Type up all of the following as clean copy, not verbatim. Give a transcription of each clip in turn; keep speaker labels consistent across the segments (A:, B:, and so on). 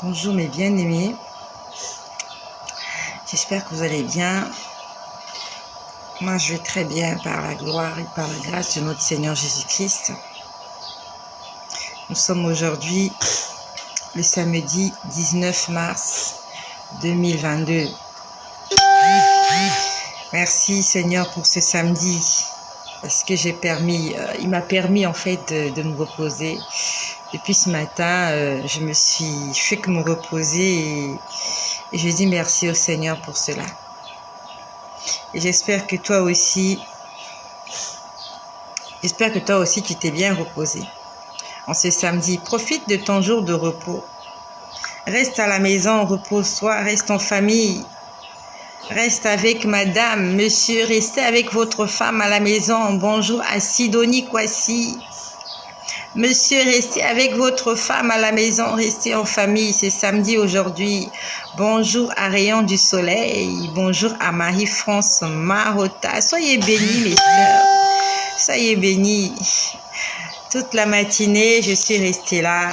A: Bonjour mes bien-aimés, j'espère que vous allez bien. Moi je vais très bien par la gloire et par la grâce de notre Seigneur Jésus-Christ. Nous sommes aujourd'hui le samedi 19 mars 2022. Merci Seigneur pour ce samedi, parce que il m'a permis en fait de me reposer. Depuis ce matin, je me suis fait que me reposer et je dis merci au Seigneur pour cela. Et j'espère que toi aussi tu t'es bien reposé. En ce samedi, profite de ton jour de repos. Reste à la maison, repose-toi, reste en famille. Reste avec madame, monsieur, restez avec votre femme à la maison. Bonjour à Sidonie Kwasi. Monsieur, restez avec votre femme à la maison, restez en famille, c'est samedi aujourd'hui. Bonjour à Rayon du Soleil, bonjour à Marie-France Marota. Soyez bénis mes soeurs, soyez bénis. Toute la matinée, je suis restée là,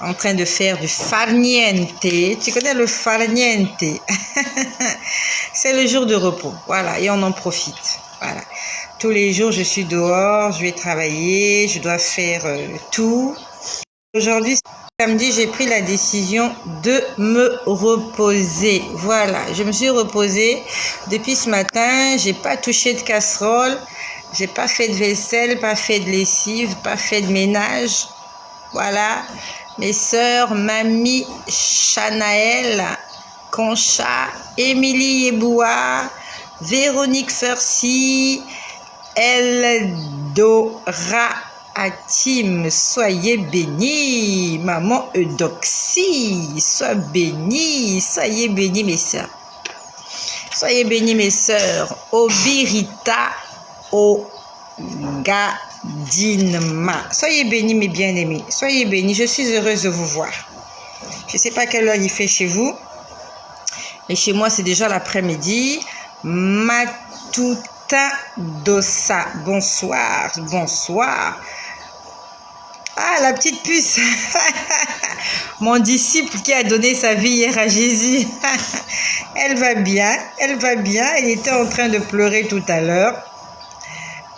A: en train de faire du farniente. Tu connais le farniente? C'est le jour de repos, voilà, et on en profite, voilà. Tous les jours, je suis dehors, je vais travailler, je dois faire tout. Aujourd'hui, samedi, j'ai pris la décision de me reposer. Voilà, je me suis reposée. Depuis ce matin, j'ai pas touché de casserole, j'ai pas fait de vaisselle, pas fait de lessive, pas fait de ménage. Voilà, mes sœurs, Mamie, Chanaël, Concha, Émilie Yeboua, Véronique Fercy, Eldora Atim, soyez bénis. Maman Eudoxie, sois bénie. Soyez bénis mes sœurs. Soyez bénis mes sœurs. Obirita Ogadinma. Soyez bénis mes bien-aimés. Soyez bénis. Je suis heureuse de vous voir. Je ne sais pas quelle heure il fait chez vous. Mais chez moi, c'est déjà l'après-midi. Dossa, bonsoir, bonsoir. Ah, la petite puce. Mon disciple qui a donné sa vie hier à Jésus. Elle va bien, elle va bien. Elle était en train de pleurer tout à l'heure.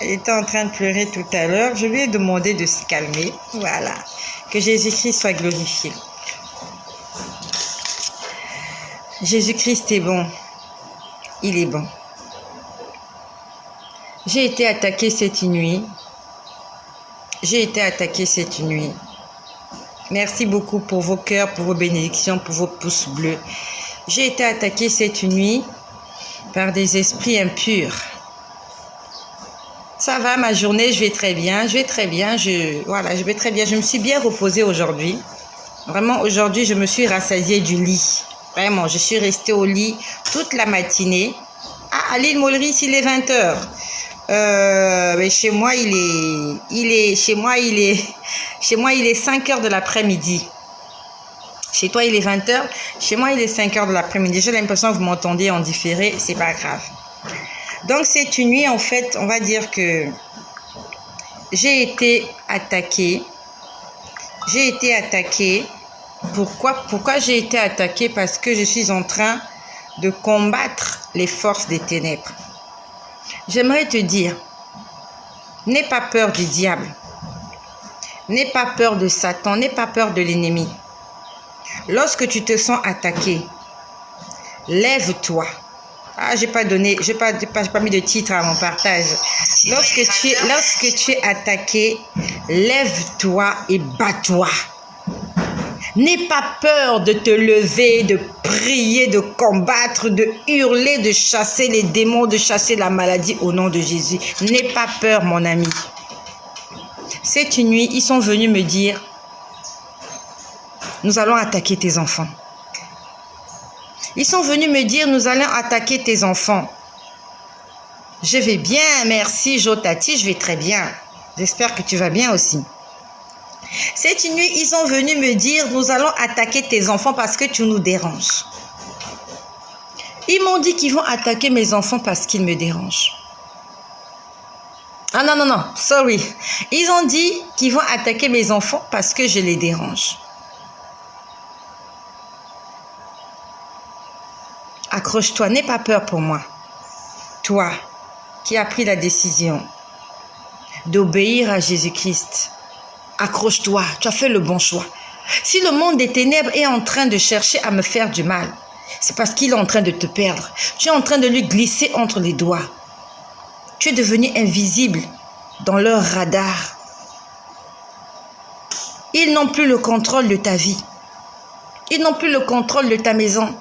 A: Je lui ai demandé de se calmer. Voilà. Que Jésus-Christ soit glorifié. Jésus-Christ est bon. Il est bon. J'ai été attaquée cette nuit. Merci beaucoup pour vos cœurs, pour vos bénédictions, pour vos pouces bleus. J'ai été attaquée cette nuit par des esprits impurs. Ça va, ma journée, je vais très bien. Je vais très bien. Je me suis bien reposée aujourd'hui. Vraiment, aujourd'hui, je me suis rassasiée du lit. Vraiment, je suis restée au lit toute la matinée. Ah, à l'île Maurice, il est 20h. Mais chez moi, il est 5h de l'après-midi. Chez toi, il est 20h. Chez moi, il est 5h de l'après-midi. J'ai l'impression que vous m'entendez en différé. C'est pas grave. Donc, cette nuit, en fait, on va dire que j'ai été attaquée. Pourquoi j'ai été attaquée? Parce que je suis en train de combattre les forces des ténèbres. J'aimerais te dire, n'aie pas peur du diable, n'aie pas peur de Satan, n'aie pas peur de l'ennemi. Lorsque tu te sens attaqué, lève-toi. Ah, j'ai pas mis de titre à mon partage. Lorsque tu es attaqué, lève-toi et bats-toi. N'aie pas peur de te lever, de prier, de combattre, de hurler, de chasser les démons, de chasser la maladie au nom de Jésus. N'aie pas peur, mon ami. Cette nuit, ils sont venus me dire, nous allons attaquer tes enfants. Ils sont venus me dire, nous allons attaquer tes enfants. Je vais bien, merci Jotati, je vais très bien. J'espère que tu vas bien aussi. Cette nuit, ils sont venus me dire, nous allons attaquer tes enfants parce que tu nous déranges. Ils m'ont dit qu'ils vont attaquer mes enfants parce qu'ils me dérangent. Ah non, sorry. Ils ont dit qu'ils vont attaquer mes enfants parce que je les dérange. Accroche-toi, n'aie pas peur pour moi. Toi qui as pris la décision d'obéir à Jésus-Christ, accroche-toi, tu as fait le bon choix. Si le monde des ténèbres est en train de chercher à me faire du mal, c'est parce qu'il est en train de te perdre. Tu es en train de lui glisser entre les doigts. Tu es devenu invisible dans leur radar. Ils n'ont plus le contrôle de ta vie. Ils n'ont plus le contrôle de ta maison.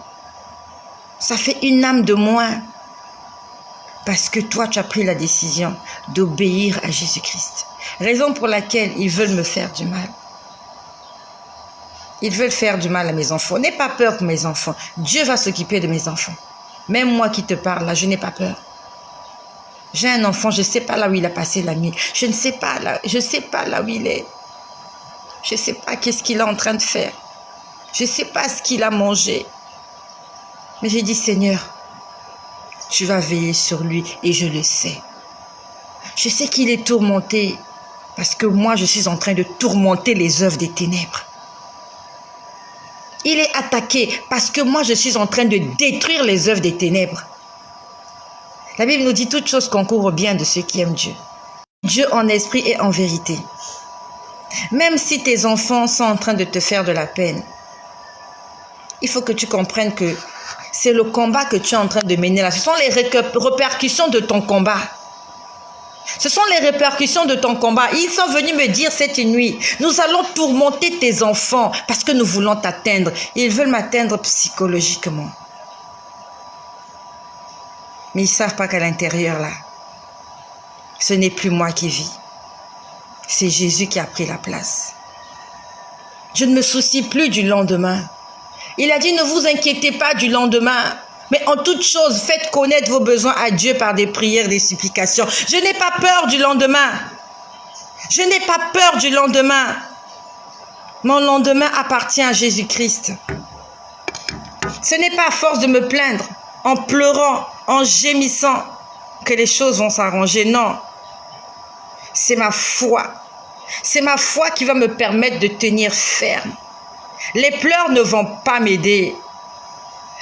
A: Ça fait une âme de moins. Parce que toi, tu as pris la décision d'obéir à Jésus-Christ. Raison pour laquelle ils veulent me faire du mal. Ils veulent faire du mal à mes enfants. N'aie pas peur pour mes enfants. Dieu va s'occuper de mes enfants. Même moi qui te parle, là, je n'ai pas peur. J'ai un enfant, je ne sais pas là où il a passé la nuit. Je ne sais pas là, où il est. Je ne sais pas qu'est-ce qu'il est en train de faire. Je ne sais pas ce qu'il a mangé. Mais j'ai dit, Seigneur, tu vas veiller sur lui et je le sais. Je sais qu'il est tourmenté parce que moi, je suis en train de tourmenter les œuvres des ténèbres. Il est attaqué parce que moi, je suis en train de détruire les œuvres des ténèbres. La Bible nous dit toutes choses concourent au bien de ceux qui aiment Dieu. Dieu en esprit et en vérité. Même si tes enfants sont en train de te faire de la peine, il faut que tu comprennes que c'est le combat que tu es en train de mener là. Ce sont les répercussions de ton combat. Ce sont les répercussions de ton combat. Ils sont venus me dire cette nuit, nous allons tourmenter tes enfants parce que nous voulons t'atteindre. Ils veulent m'atteindre psychologiquement. Mais ils ne savent pas qu'à l'intérieur là, ce n'est plus moi qui vis. C'est Jésus qui a pris la place. Je ne me soucie plus du lendemain. Il a dit, ne vous inquiétez pas du lendemain. Mais en toute chose, faites connaître vos besoins à Dieu par des prières, des supplications. Je n'ai pas peur du lendemain. Je n'ai pas peur du lendemain. Mon lendemain appartient à Jésus-Christ. Ce n'est pas à force de me plaindre, en pleurant, en gémissant, que les choses vont s'arranger. Non. C'est ma foi. C'est ma foi qui va me permettre de tenir ferme. Les pleurs ne vont pas m'aider.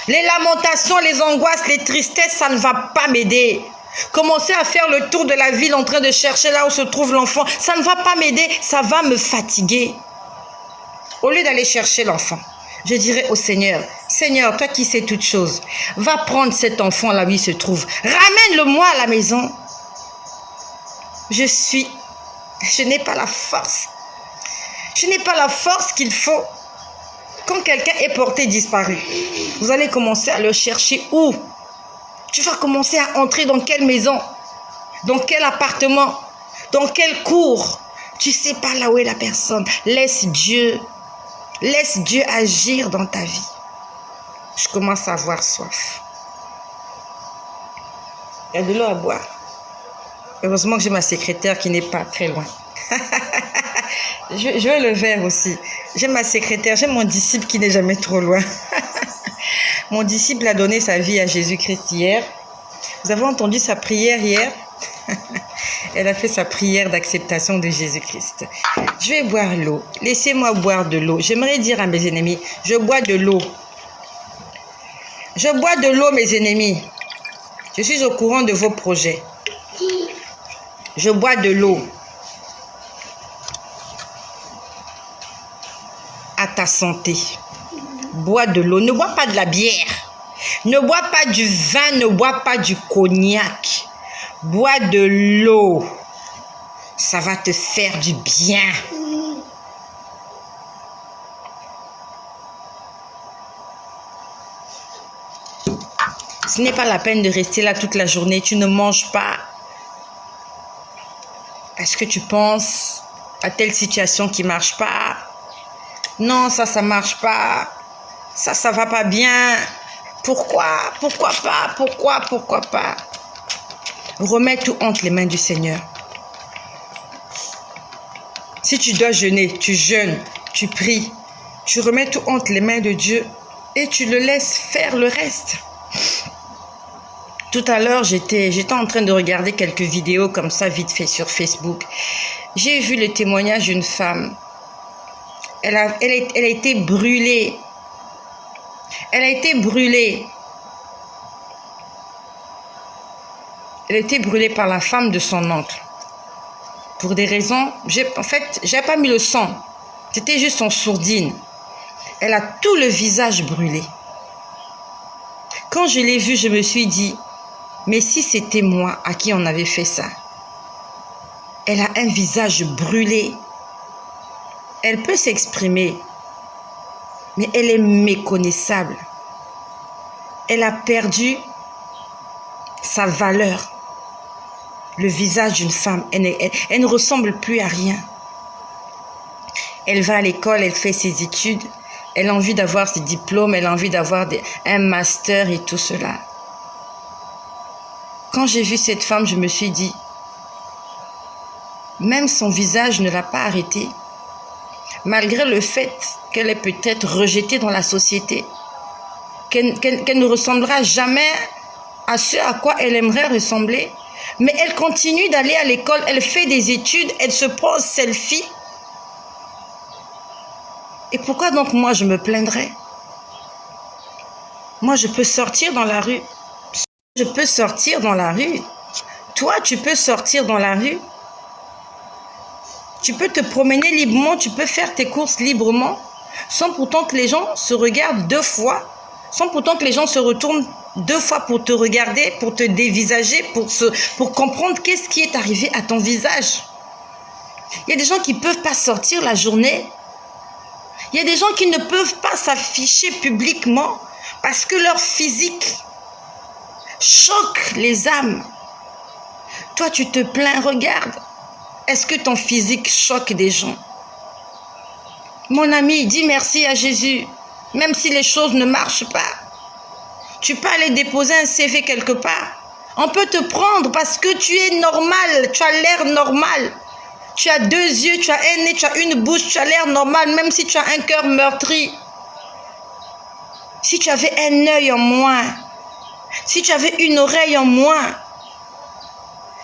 A: Les lamentations, les angoisses, les tristesses, ça ne va pas m'aider. Commencer à faire le tour de la ville en train de chercher là où se trouve l'enfant, ça ne va pas m'aider, ça va me fatiguer. Au lieu d'aller chercher l'enfant, je dirais au Seigneur, Seigneur, toi qui sais toutes choses, va prendre cet enfant là où il se trouve. Ramène-le-moi à la maison. Je n'ai pas la force. Je n'ai pas la force qu'il faut. Quand quelqu'un est porté disparu, vous allez commencer à le chercher où? Tu vas commencer à entrer dans quelle maison? Dans quel appartement? Dans quelle cour? Tu ne sais pas là où est la personne. Laisse Dieu agir dans ta vie. Je commence à avoir soif. Il y a de l'eau à boire. Heureusement que j'ai ma secrétaire qui n'est pas très loin. Je veux le verre aussi. J'ai ma secrétaire, j'ai mon disciple qui n'est jamais trop loin. Mon disciple a donné sa vie à Jésus-Christ hier. Vous avez entendu sa prière hier? Elle a fait sa prière d'acceptation de Jésus-Christ. Je vais boire l'eau. Laissez-moi boire de l'eau. J'aimerais dire à mes ennemis, je bois de l'eau. Je bois de l'eau, mes ennemis. Je suis au courant de vos projets. Je bois de l'eau. À ta santé. Bois de l'eau. Ne bois pas de la bière. Ne bois pas du vin. Ne bois pas du cognac. Bois de l'eau. Ça va te faire du bien. Ce n'est pas la peine de rester là toute la journée. Tu ne manges pas. Est-ce que tu penses à telle situation qui ne marche pas? Non, ça ne marche pas. Ça va pas bien. Pourquoi? Pourquoi pas? Pourquoi pas? Remets tout entre les mains du Seigneur. Si tu dois jeûner, tu jeûnes, tu pries. Tu remets tout entre les mains de Dieu et tu le laisses faire le reste. Tout à l'heure, j'étais en train de regarder quelques vidéos comme ça, vite fait sur Facebook. J'ai vu le témoignage d'une femme. Elle a été brûlée. Elle a été brûlée Elle était brûlée par la femme de son oncle. Pour des raisons, en fait, je n'avais pas mis le sang. C'était juste en sourdine. Elle a tout le visage brûlé. Quand je l'ai vue, je me suis dit, mais si c'était moi à qui on avait fait ça? Elle a un visage brûlé. Elle peut s'exprimer, mais elle est méconnaissable. Elle a perdu sa valeur. Le visage d'une femme, elle ne ressemble plus à rien. Elle va à l'école, elle fait ses études, elle a envie d'avoir ses diplômes, elle a envie d'avoir un master et tout cela. Quand j'ai vu cette femme, je me suis dit, même son visage ne l'a pas arrêtée, malgré le fait qu'elle est peut-être rejetée dans la société, qu'elle ne ressemblera jamais à ce à quoi elle aimerait ressembler, mais elle continue d'aller à l'école, elle fait des études, elle se pose selfie. Et pourquoi donc moi je me plaindrais? Moi je peux sortir dans la rue. Je peux sortir dans la rue. Toi tu peux sortir dans la rue. Tu peux te promener librement, tu peux faire tes courses librement, sans pourtant que les gens se regardent 2 fois, sans pourtant que les gens se retournent 2 fois pour te regarder, pour te dévisager, pour comprendre qu'est-ce qui est arrivé à ton visage. Il y a des gens qui ne peuvent pas sortir la journée. Il y a des gens qui ne peuvent pas s'afficher publiquement parce que leur physique choque les âmes. Toi, tu te plains, regarde. Est-ce que ton physique choque des gens? Mon ami, dis merci à Jésus, même si les choses ne marchent pas. Tu peux aller déposer un CV quelque part. On peut te prendre parce que tu es normal, tu as l'air normal. Tu as 2 yeux, tu as un nez, tu as une bouche, tu as l'air normal, même si tu as un cœur meurtri. Si tu avais un œil en moins, si tu avais une oreille en moins,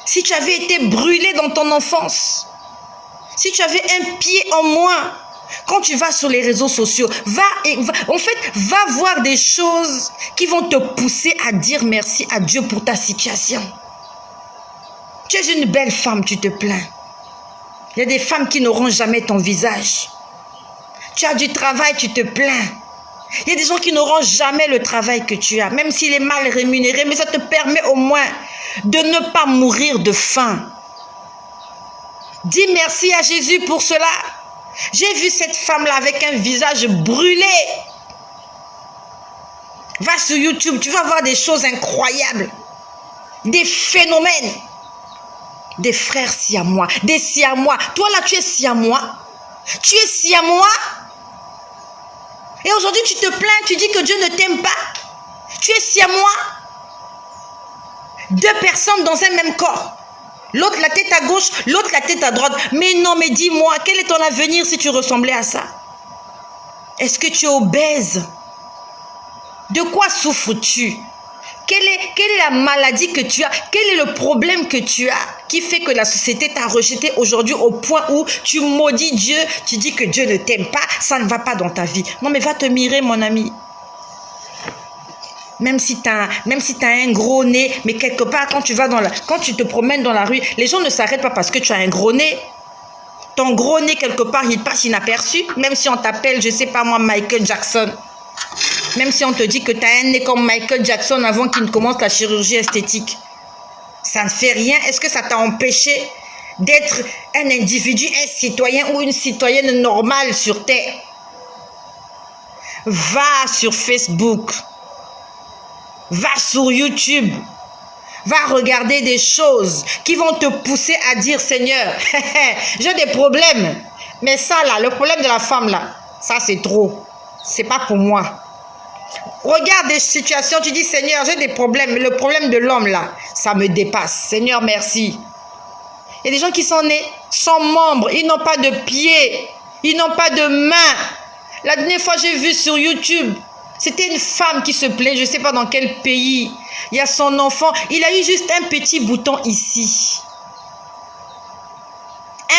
A: si tu avais été brûlé dans ton enfance, si tu avais un pied en moins, quand tu vas sur les réseaux sociaux, va voir des choses qui vont te pousser à dire merci à Dieu pour ta situation. Tu es une belle femme, tu te plains. Il y a des femmes qui n'auront jamais ton visage. Tu as du travail, tu te plains. Il y a des gens qui n'auront jamais le travail que tu as, même s'il est mal rémunéré, mais ça te permet au moins de ne pas mourir de faim. Dis merci à Jésus pour cela. J'ai vu cette femme-là avec un visage brûlé. Va sur YouTube, tu vas voir des choses incroyables. Des phénomènes. Des frères siamois, des siamois. Toi là, tu es siamois. Tu es siamois. Et aujourd'hui, tu te plains, tu dis que Dieu ne t'aime pas. Tu es siamois. 2 personnes dans un même corps. L'autre la tête à gauche, l'autre la tête à droite. Mais non, mais dis-moi, quel est ton avenir si tu ressemblais à ça? Est-ce que tu es obèse? De quoi souffres-tu? Quelle est la maladie que tu as? Quel est le problème que tu as qui fait que la société t'a rejeté aujourd'hui au point où tu maudis Dieu, tu dis que Dieu ne t'aime pas, ça ne va pas dans ta vie. Non mais va te mirer mon ami. Même si tu as un gros nez, mais quelque part quand tu te promènes dans la rue, les gens ne s'arrêtent pas parce que tu as un gros nez. Ton gros nez quelque part il passe inaperçu, même si on t'appelle, je sais pas moi, Michael Jackson. Même si on te dit que tu as un nez comme Michael Jackson avant qu'il ne commence la chirurgie esthétique. Ça ne fait rien. Est-ce que ça t'a empêché d'être un individu, un citoyen ou une citoyenne normale sur Terre? Va sur Facebook. Va sur YouTube. Va regarder des choses qui vont te pousser à dire, Seigneur, j'ai des problèmes. Mais ça là, le problème de la femme là, ça c'est trop. C'est pas pour moi. Regarde des situations, tu dis, Seigneur, j'ai des problèmes. Mais le problème de l'homme, là, ça me dépasse. Seigneur, merci. Il y a des gens qui sont nés sans membres. Ils n'ont pas de pieds. Ils n'ont pas de mains. La dernière fois, j'ai vu sur YouTube, c'était une femme qui se plaît, je ne sais pas dans quel pays. Il y a son enfant. Il a eu juste un petit bouton ici.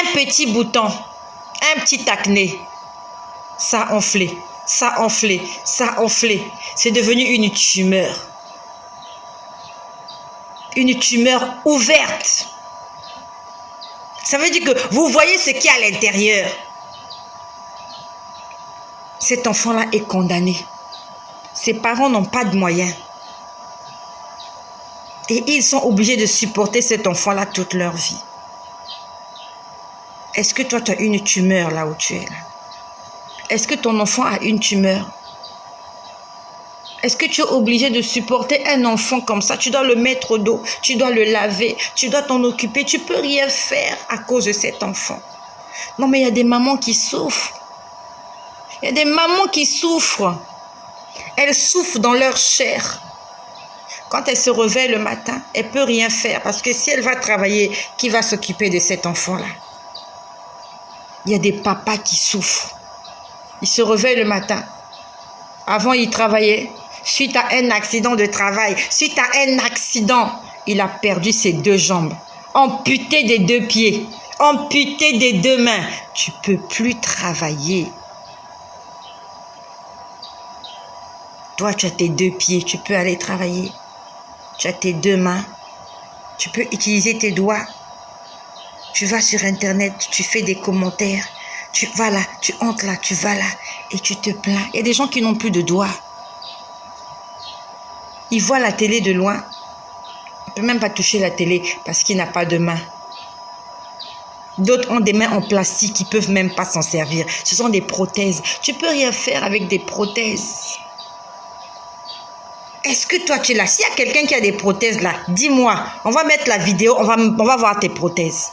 A: Un petit bouton. Un petit acné. Ça a enflé. Ça a enflé, ça a enflé. C'est devenu une tumeur. une tumeur ouverte. Ça veut dire que vous voyez ce qu'il y a à l'intérieur. Cet enfant-là est condamné. Ses parents n'ont pas de moyens. Et ils sont obligés de supporter cet enfant-là toute leur vie. Est-ce que toi, tu as une tumeur là où tu es là? Est-ce que ton enfant a une tumeur? Est-ce que tu es obligé de supporter un enfant comme ça? Tu dois le mettre au dos, tu dois le laver, tu dois t'en occuper. Tu ne peux rien faire à cause de cet enfant. Non, mais il y a des mamans qui souffrent. Il y a des mamans qui souffrent. Elles souffrent dans leur chair. Quand elle se réveille le matin, elle ne peut rien faire. Parce que si elle va travailler, qui va s'occuper de cet enfant-là? Il y a des papas qui souffrent. Ils se réveillent le matin. Avant, ils travaillaient. Suite à un accident de travail, suite à un accident, il a perdu ses 2 jambes. Amputé des 2 pieds. Amputé des 2 mains. Tu ne peux plus travailler. Toi, tu as tes 2 pieds. Tu peux aller travailler. Tu as tes 2 mains. Tu peux utiliser tes doigts. Tu vas sur Internet, tu fais des commentaires. Tu vas là, tu entres là, tu vas là et tu te plains. Il y a des gens qui n'ont plus de doigts. Ils voient la télé de loin. Il ne peut même pas toucher la télé parce qu'il n'a pas de main. D'autres ont des mains en plastique, ils ne peuvent même pas s'en servir. Ce sont des prothèses. Tu ne peux rien faire avec des prothèses. Est-ce que toi, tu es là? S'il y a quelqu'un qui a des prothèses là, dis-moi. On va mettre la vidéo, on va voir tes prothèses.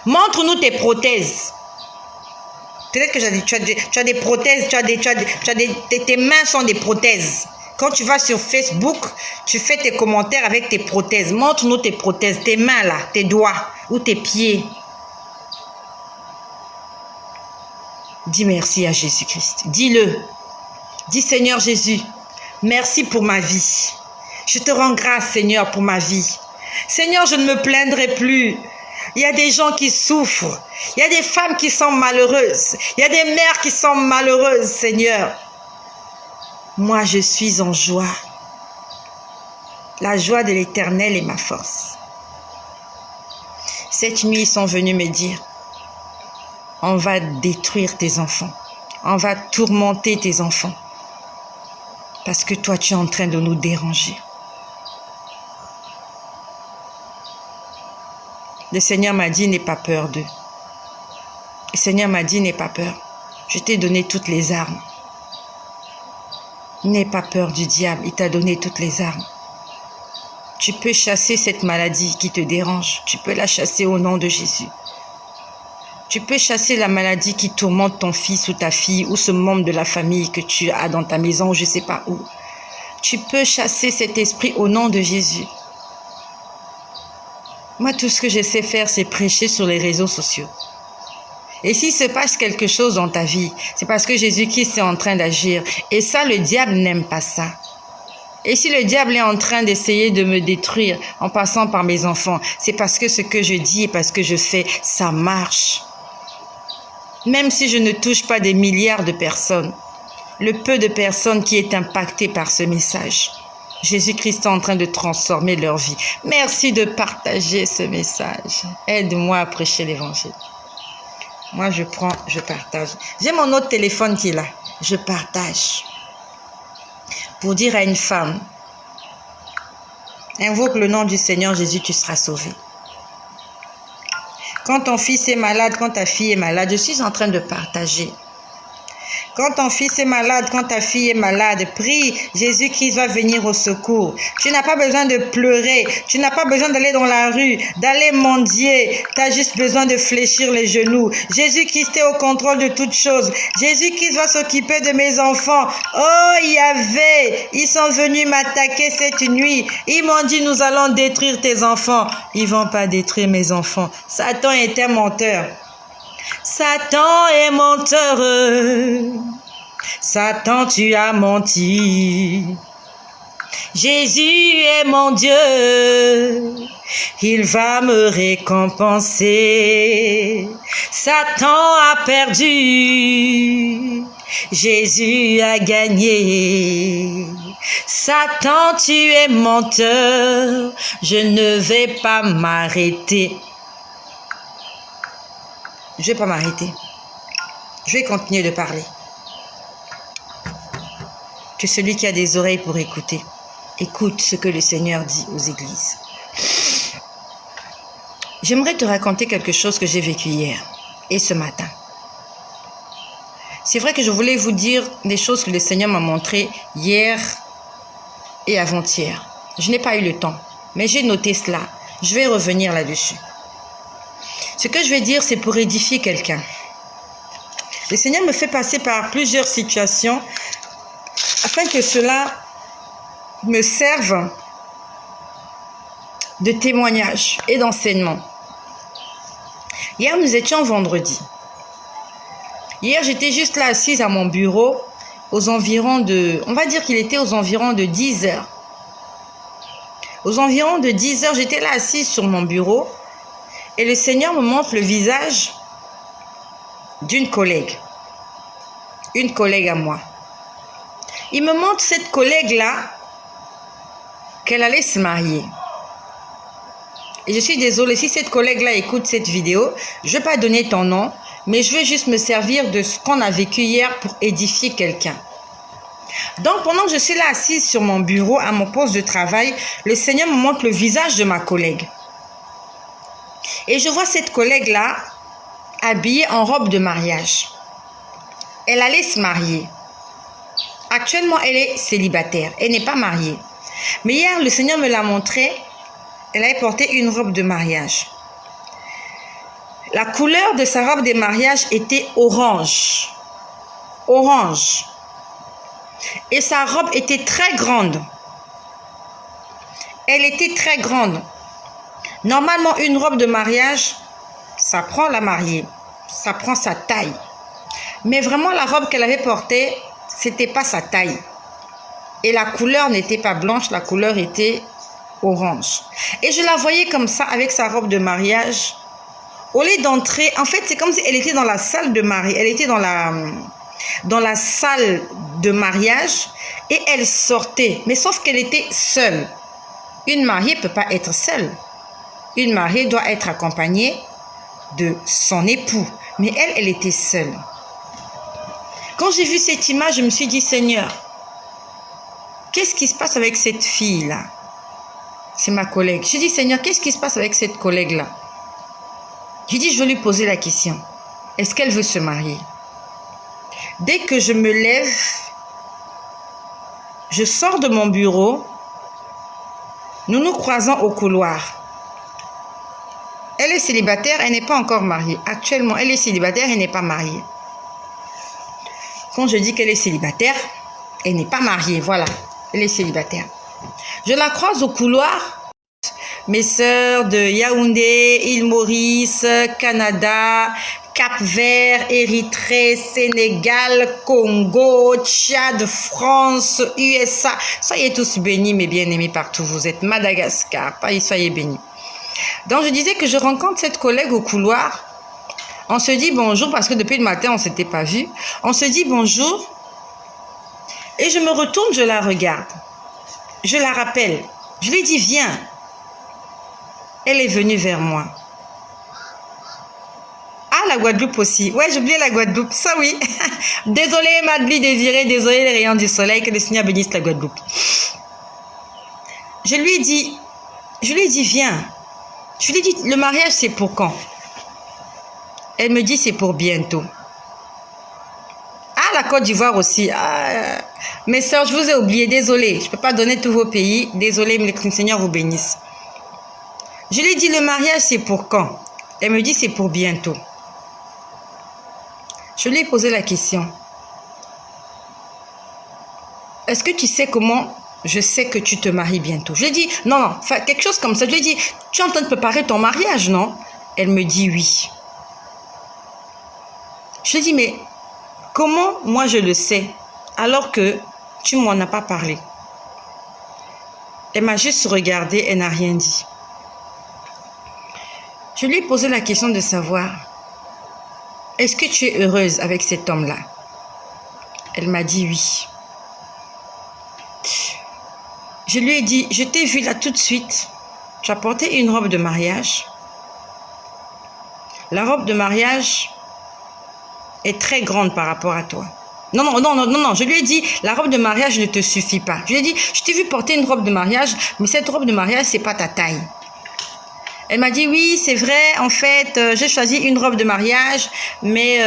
A: Montre-nous tes prothèses. Peut-être que tu as des prothèses, tes mains sont des prothèses. Quand tu vas sur Facebook, tu fais tes commentaires avec tes prothèses. Montre-nous tes prothèses, tes mains là, tes doigts ou tes pieds. Dis merci à Jésus-Christ. Dis-le. Dis Seigneur Jésus, merci pour ma vie. Je te rends grâce Seigneur pour ma vie. Seigneur, je ne me plaindrai plus. Il y a des gens qui souffrent. Il y a des femmes qui sont malheureuses. Il y a des mères qui sont malheureuses, Seigneur. Moi, je suis en joie. La joie de l'Éternel est ma force. Cette nuit, ils sont venus me dire, on va détruire tes enfants. On va tourmenter tes enfants. Parce que toi, tu es en train de nous déranger. Le Seigneur m'a dit, n'aie pas peur d'eux. Le Seigneur m'a dit, n'aie pas peur. Je t'ai donné toutes les armes. N'aie pas peur du diable, il t'a donné toutes les armes. Tu peux chasser cette maladie qui te dérange. Tu peux la chasser au nom de Jésus. Tu peux chasser la maladie qui tourmente ton fils ou ta fille ou ce membre de la famille que tu as dans ta maison ou je ne sais pas où. Tu peux chasser cet esprit au nom de Jésus. Moi, tout ce que je sais faire, c'est prêcher sur les réseaux sociaux. Et s'il se passe quelque chose dans ta vie, c'est parce que Jésus-Christ est en train d'agir. Et ça, le diable n'aime pas ça. Et si le diable est en train d'essayer de me détruire en passant par mes enfants, c'est parce que ce que je dis et parce que je fais, ça marche. Même si je ne touche pas des milliards de personnes, le peu de personnes qui est impactées par ce message, Jésus-Christ est en train de transformer leur vie. Merci de partager ce message. Aide-moi à prêcher l'évangile. Moi, je partage. J'ai mon autre téléphone qui est là. Je partage. Pour dire à une femme, invoque le nom du Seigneur Jésus, tu seras sauvé. Quand ton fils est malade, quand ta fille est malade, je suis en train de partager. Quand ton fils est malade, quand ta fille est malade, prie, Jésus-Christ va venir au secours. Tu n'as pas besoin de pleurer, tu n'as pas besoin d'aller dans la rue, d'aller mendier. Tu as juste besoin de fléchir les genoux. Jésus-Christ est au contrôle de toutes choses. Jésus-Christ va s'occuper de mes enfants. Oh Yahvé, ils sont venus m'attaquer cette nuit. Ils m'ont dit, nous allons détruire tes enfants. Ils ne vont pas détruire mes enfants. Satan est un menteur. Satan est menteur. Satan, tu as menti. Jésus est mon Dieu. Il va me récompenser. Satan a perdu. Jésus a gagné. Satan, tu es menteur. Je ne vais pas m'arrêter. Je ne vais pas m'arrêter. Je vais continuer de parler. Que celui qui a des oreilles pour écouter, écoute ce que le Seigneur dit aux églises. J'aimerais te raconter quelque chose que j'ai vécu hier et ce matin. C'est vrai que je voulais vous dire des choses que le Seigneur m'a montrées hier et avant-hier. Je n'ai pas eu le temps, mais j'ai noté cela. Je vais revenir là-dessus. Ce que je vais dire, c'est pour édifier quelqu'un. Le Seigneur me fait passer par plusieurs situations afin que cela me serve de témoignage et d'enseignement. Hier, nous étions vendredi. Hier, j'étais juste là assise à mon bureau aux environs de... On va dire qu'il était aux environs de 10 heures. Aux environs de 10 heures, j'étais là assise sur mon bureau et le Seigneur me montre le visage d'une collègue. Une collègue à moi. Il me montre cette collègue-là qu'elle allait se marier. Et je suis désolée, si cette collègue-là écoute cette vidéo, je ne vais pas donner ton nom, mais je vais juste me servir de ce qu'on a vécu hier pour édifier quelqu'un. Donc, pendant que je suis là assise sur mon bureau, à mon poste de travail, le Seigneur me montre le visage de ma collègue. Et je vois cette collègue-là habillée en robe de mariage. Elle allait se marier. Actuellement, elle est célibataire. Elle n'est pas mariée. Mais hier, le Seigneur me l'a montré. Elle avait porté une robe de mariage. La couleur de sa robe de mariage était orange. Orange. Et sa robe était très grande. Elle était très grande. Normalement, une robe de mariage, ça prend la mariée. Ça prend sa taille. Mais vraiment, la robe qu'elle avait portée, c'était pas sa taille. Et la couleur n'était pas blanche, la couleur était orange. Et je la voyais comme ça avec sa robe de mariage. Au lieu d'entrer, en fait, c'est comme si elle était dans la salle de mariage. Elle était dans la salle de mariage et elle sortait. Mais sauf qu'elle était seule. Une mariée ne peut pas être seule. Une mariée doit être accompagnée de son époux. Mais elle était seule. Quand j'ai vu cette image, je me suis dit, Seigneur, qu'est-ce qui se passe avec cette fille-là? C'est ma collègue. J'ai dit, Seigneur, qu'est-ce qui se passe avec cette collègue-là? J'ai dit, je vais lui poser la question. Est-ce qu'elle veut se marier? Dès que je me lève, je sors de mon bureau. Nous nous croisons au couloir. Elle est célibataire, elle n'est pas encore mariée. Actuellement, elle est célibataire, elle n'est pas mariée. Quand je dis qu'elle est célibataire, elle n'est pas mariée, voilà. Elle est célibataire. Je la croise au couloir. Mes sœurs de Yaoundé, île Maurice, Canada, Cap-Vert, Érythrée, Sénégal, Congo, Tchad, France, USA. Soyez tous bénis, mes bien-aimés, partout. Vous êtes Madagascar. Soyez bénis. Donc, je disais que je rencontre cette collègue au couloir. On se dit bonjour parce que depuis le matin, on ne s'était pas vu. On se dit bonjour. Et je me retourne, je la regarde. Je la rappelle. Je lui dis, viens. Elle est venue vers moi. Ah, la Guadeloupe aussi. Ouais, j'ai oublié la Guadeloupe. Ça, oui. Désolée, Madly Désirée. Désolée, les rayons du soleil. Que le Seigneur bénisse la Guadeloupe. Je lui ai dit, viens. Je lui ai dit, le mariage, c'est pour quand? Elle me dit, c'est pour bientôt. Ah, la Côte d'Ivoire aussi. Ah, mes sœurs, je vous ai oublié. Désolée. Je ne peux pas donner tous vos pays. Désolée, mais que le Seigneur vous bénisse. Je lui ai dit, le mariage, c'est pour quand? Elle me dit, c'est pour bientôt. Je lui ai posé la question. Est-ce que tu sais comment je sais que tu te maries bientôt? Je lui ai dit, non, quelque chose comme ça. Je lui ai dit, tu es en train de préparer ton mariage, non? Elle me dit oui. Je lui ai dit, mais comment moi je le sais alors que tu ne m'en as pas parlé? Elle m'a juste regardé, elle n'a rien dit. Je lui ai posé la question de savoir, est-ce que tu es heureuse avec cet homme-là? Elle m'a dit oui. Je lui ai dit, je t'ai vu là tout de suite. Tu as porté une robe de mariage. La robe de mariage est très grande par rapport à toi. Non, non, non, non, non, non. Je lui ai dit, la robe de mariage ne te suffit pas. Je lui ai dit, je t'ai vu porter une robe de mariage, mais cette robe de mariage, c'est pas ta taille. Elle m'a dit, oui, c'est vrai, en fait, j'ai choisi une robe de mariage, mais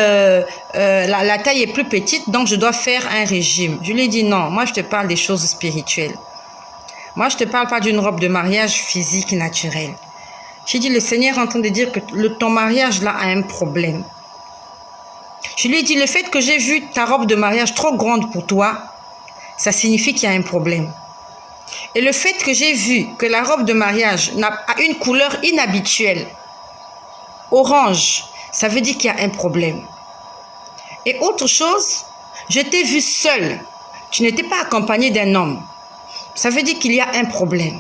A: la taille est plus petite, donc je dois faire un régime. Je lui ai dit, non, moi, je te parle des choses spirituelles. Moi, je ne te parle pas d'une robe de mariage physique naturelle. J'ai dit, le Seigneur est en train de dire que ton mariage, là, a un problème. Je lui ai dit, le fait que j'ai vu ta robe de mariage trop grande pour toi, ça signifie qu'il y a un problème. Et le fait que j'ai vu que la robe de mariage a une couleur inhabituelle, orange, ça veut dire qu'il y a un problème. Et autre chose, je t'ai vu seule. Tu n'étais pas accompagnée d'un homme. Ça veut dire qu'il y a un problème.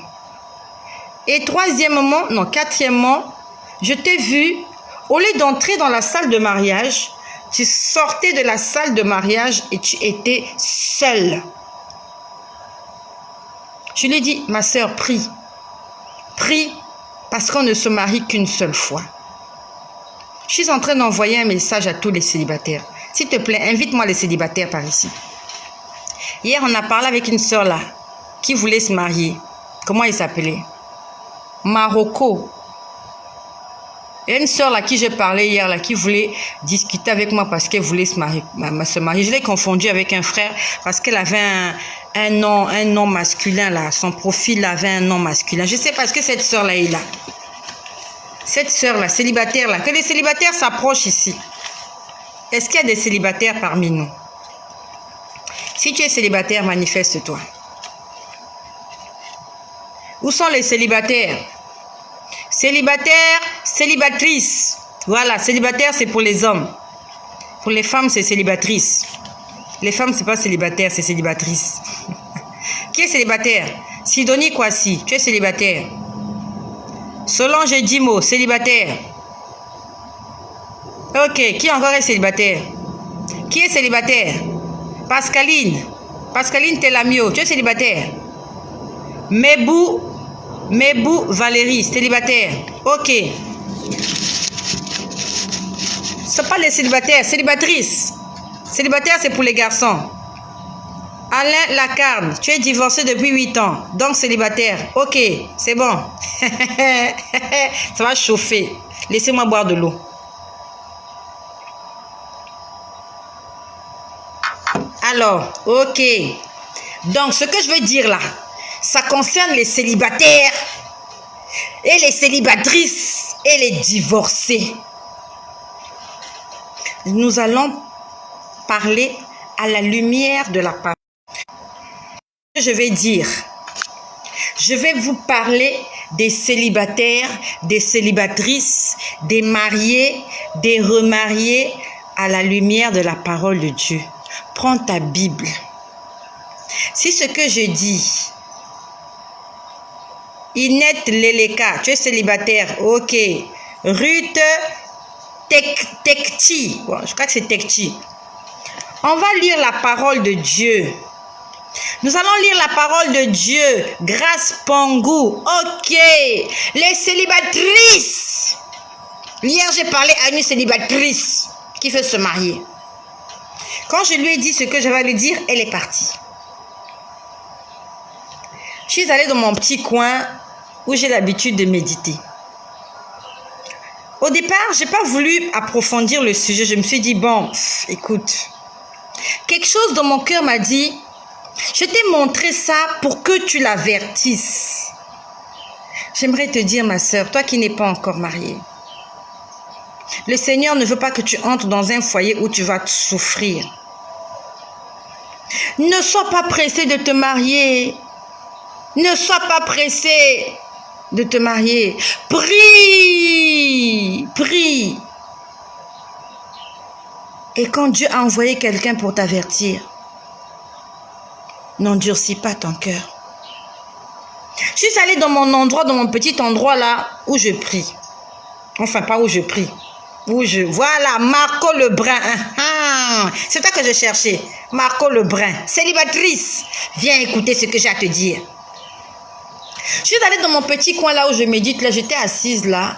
A: Et quatrièmement, je t'ai vu, au lieu d'entrer dans la salle de mariage, tu sortais de la salle de mariage et tu étais seule. Je lui ai dit, ma sœur, prie. Prie parce qu'on ne se marie qu'une seule fois. Je suis en train d'envoyer un message à tous les célibataires. S'il te plaît, invite-moi les célibataires par ici. Hier, on a parlé avec une sœur là, qui voulait se marier. Comment elle s'appelait? Marocco. Il y a une sœur là qui j'ai parlé hier là, qui voulait discuter avec moi parce qu'elle voulait se marier. Je l'ai confondue avec un frère parce qu'elle avait un nom masculin là. Son profil avait un nom masculin. Je sais parce que cette sœur là est là. Cette sœur là, célibataire là, que les célibataires s'approchent ici. Est-ce qu'il y a des célibataires parmi nous? Si tu es célibataire, manifeste-toi. Où sont les célibataires? Célibataires, célibatrices. Voilà, célibataire, c'est pour les hommes. Pour les femmes, c'est célibatrice. Les femmes, c'est pas célibataire, c'est célibatrice. Qui est célibataire? Sidonie Kwasi, tu es célibataire. Solange Dimo, célibataire. Ok, qui encore est célibataire? Qui est célibataire? Pascaline. Pascaline Telamio, tu es célibataire. Mebou Valérie, célibataire. Ok. Ce n'est pas les célibataires, célibatrices. Célibataire, c'est pour les garçons. Alain Lacarne, tu es divorcé depuis 8 ans, donc célibataire. Ok, c'est bon. Ça va chauffer. Laissez-moi boire de l'eau. Alors, ok. Donc, ce que je veux dire là, ça concerne les célibataires et les célibatrices et les divorcés. Nous allons parler à la lumière de la parole. Je vais dire, je vais vous parler des célibataires, des célibatrices, des mariés, des remariés à la lumière de la parole de Dieu. Prends ta Bible. Si ce que je dis, Inette Leleka, tu es célibataire, ok. Ruth Tekti, bon, je crois que c'est Tekti. On va lire la parole de Dieu. Nous allons lire la parole de Dieu. Grâce Pangou, ok. Les célibatrices. Hier, j'ai parlé à une célibatrice qui veut se marier. Quand je lui ai dit ce que j'avais à lui dire, elle est partie. Je suis allée dans mon petit coin où j'ai l'habitude de méditer. Au départ, je n'ai pas voulu approfondir le sujet. Je me suis dit, bon, écoute, quelque chose dans mon cœur m'a dit, je t'ai montré ça pour que tu l'avertisses. J'aimerais te dire, ma sœur, toi qui n'es pas encore mariée, le Seigneur ne veut pas que tu entres dans un foyer où tu vas souffrir. Ne sois pas pressé de te marier. Ne sois pas pressé de te marier. Prie, prie. Et quand Dieu a envoyé quelqu'un pour t'avertir, n'endurcis pas ton cœur. Je suis allée dans mon endroit, dans mon petit endroit là, où je prie. Enfin, pas où je prie. Voilà, Marco Lebrun. C'est toi que je cherchais. Marco Lebrun, célibatatrice. Viens écouter ce que j'ai à te dire. Je suis allée dans mon petit coin là où je médite. Là, j'étais assise là.